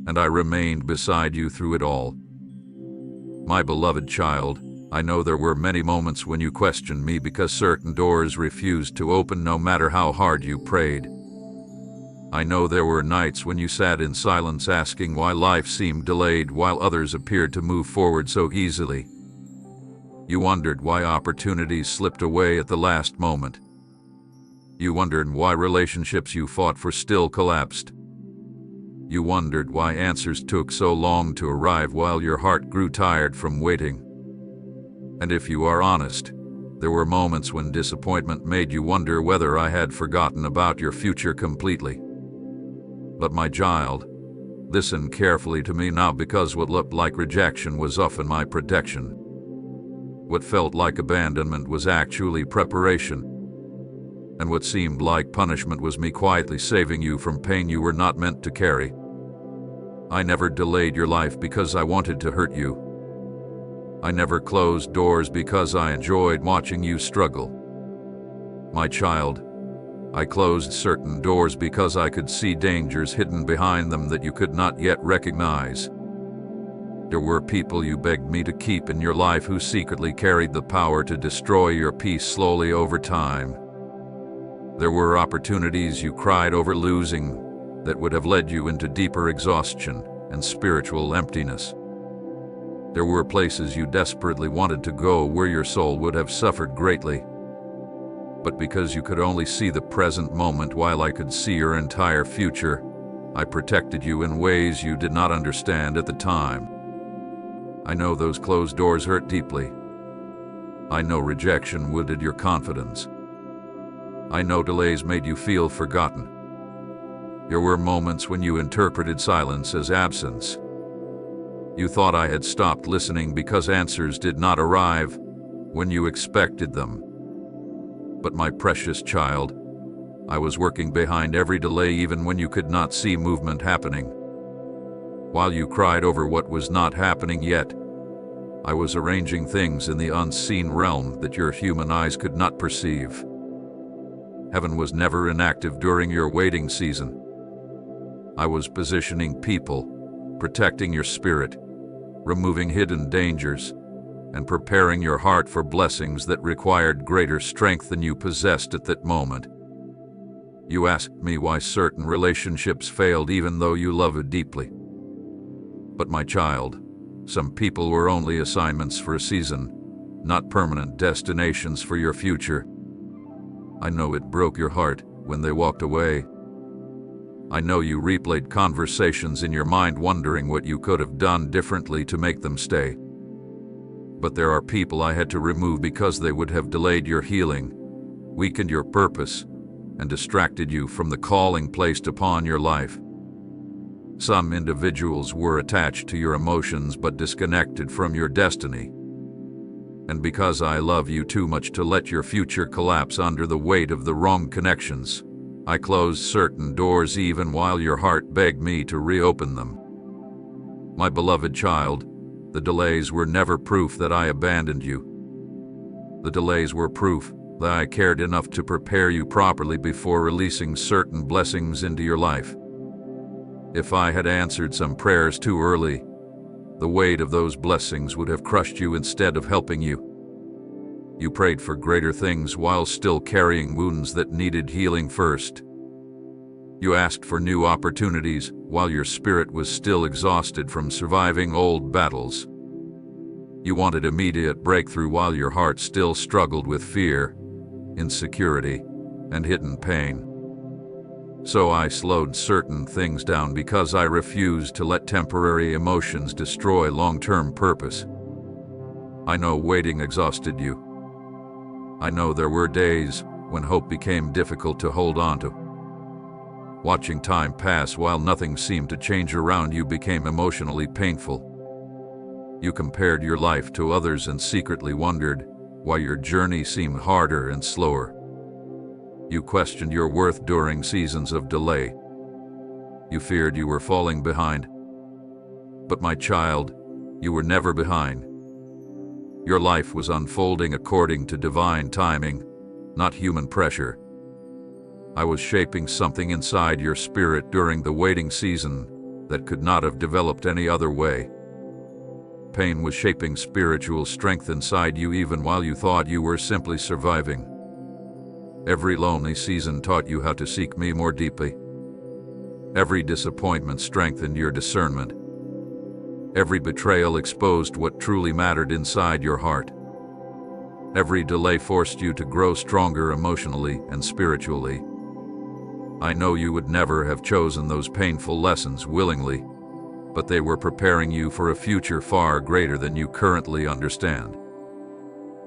[SPEAKER 1] And I remained beside you through it all. My beloved child, I know there were many moments when you questioned me because certain doors refused to open no matter how hard you prayed. I know there were nights when you sat in silence asking why life seemed delayed while others appeared to move forward so easily. You wondered why opportunities slipped away at the last moment. You wondered why relationships you fought for still collapsed. You wondered why answers took so long to arrive while your heart grew tired from waiting. And if you are honest, there were moments when disappointment made you wonder whether I had forgotten about your future completely. But my child, Listen carefully to me now, because what looked like rejection was often my protection. What felt like abandonment was actually preparation. And what seemed like punishment was me quietly saving you from pain you were not meant to carry. I never delayed your life because I wanted to hurt you. I never closed doors because I enjoyed watching you struggle. My child, I closed certain doors because I could see dangers hidden behind them that you could not yet recognize. There were people you begged me to keep in your life who secretly carried the power to destroy your peace slowly over time. There were opportunities you cried over losing that would have led you into deeper exhaustion and spiritual emptiness. There were places you desperately wanted to go where your soul would have suffered greatly. But because you could only see the present moment while I could see your entire future, I protected you in ways you did not understand at the time. I know those closed doors hurt deeply. I know rejection wounded your confidence. I know delays made you feel forgotten. There were moments when you interpreted silence as absence. You thought I had stopped listening because answers did not arrive when you expected them. But my precious child, I was working behind every delay even when you could not see movement happening. While you cried over what was not happening yet, I was arranging things in the unseen realm that your human eyes could not perceive. Heaven was never inactive during your waiting season. I was positioning people, protecting your spirit, removing hidden dangers, and preparing your heart for blessings that required greater strength than you possessed at that moment. You asked me why certain relationships failed even though you loved deeply. But my child, some people were only assignments for a season, not permanent destinations for your future. I know it broke your heart when they walked away. I know you replayed conversations in your mind wondering what you could have done differently to make them stay. But there are people I had to remove because they would have delayed your healing, weakened your purpose, and distracted you from the calling placed upon your life. Some individuals were attached to your emotions but disconnected from your destiny. And because I love you too much to let your future collapse under the weight of the wrong connections, I closed certain doors even while your heart begged me to reopen them. My beloved child, the delays were never proof that I abandoned you. The delays were proof that I cared enough to prepare you properly before releasing certain blessings into your life. If I had answered some prayers too early, the weight of those blessings would have crushed you instead of helping you. You prayed for greater things while still carrying wounds that needed healing first. You asked for new opportunities while your spirit was still exhausted from surviving old battles. You wanted immediate breakthrough while your heart still struggled with fear, insecurity, and hidden pain. So I slowed certain things down because I refused to let temporary emotions destroy long-term purpose. I know waiting exhausted you. I know there were days when hope became difficult to hold on to. Watching time pass while nothing seemed to change around you became emotionally painful. You compared your life to others and secretly wondered why your journey seemed harder and slower. You questioned your worth during seasons of delay. You feared you were falling behind. But my child, you were never behind. Your life was unfolding according to divine timing, not human pressure. I was shaping something inside your spirit during the waiting season that could not have developed any other way. Pain was shaping spiritual strength inside you even while you thought you were simply surviving. Every lonely season taught you how to seek me more deeply. Every disappointment strengthened your discernment. Every betrayal exposed what truly mattered inside your heart. Every delay forced you to grow stronger emotionally and spiritually. I know you would never have chosen those painful lessons willingly, but they were preparing you for a future far greater than you currently understand.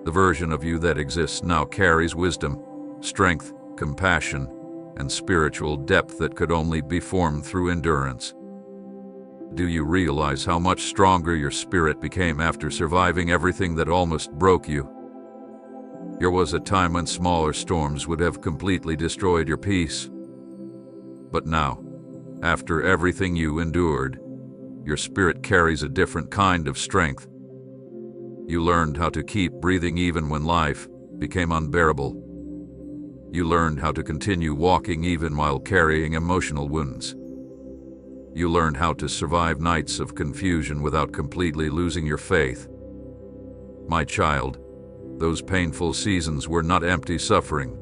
[SPEAKER 1] The version of you that exists now carries wisdom, strength, compassion, and spiritual depth that could only be formed through endurance. Do you realize how much stronger your spirit became after surviving everything that almost broke you? There was a time when smaller storms would have completely destroyed your peace. But now, after everything you endured, your spirit carries a different kind of strength. You learned how to keep breathing even when life became unbearable. You learned how to continue walking even while carrying emotional wounds. You learned how to survive nights of confusion without completely losing your faith. My child, those painful seasons were not empty suffering.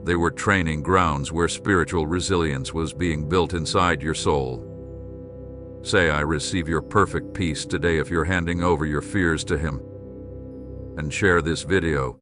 [SPEAKER 1] They were training grounds where spiritual resilience was being built inside your soul. Say, I receive your perfect peace today if you're handing over your fears to Him. And share this video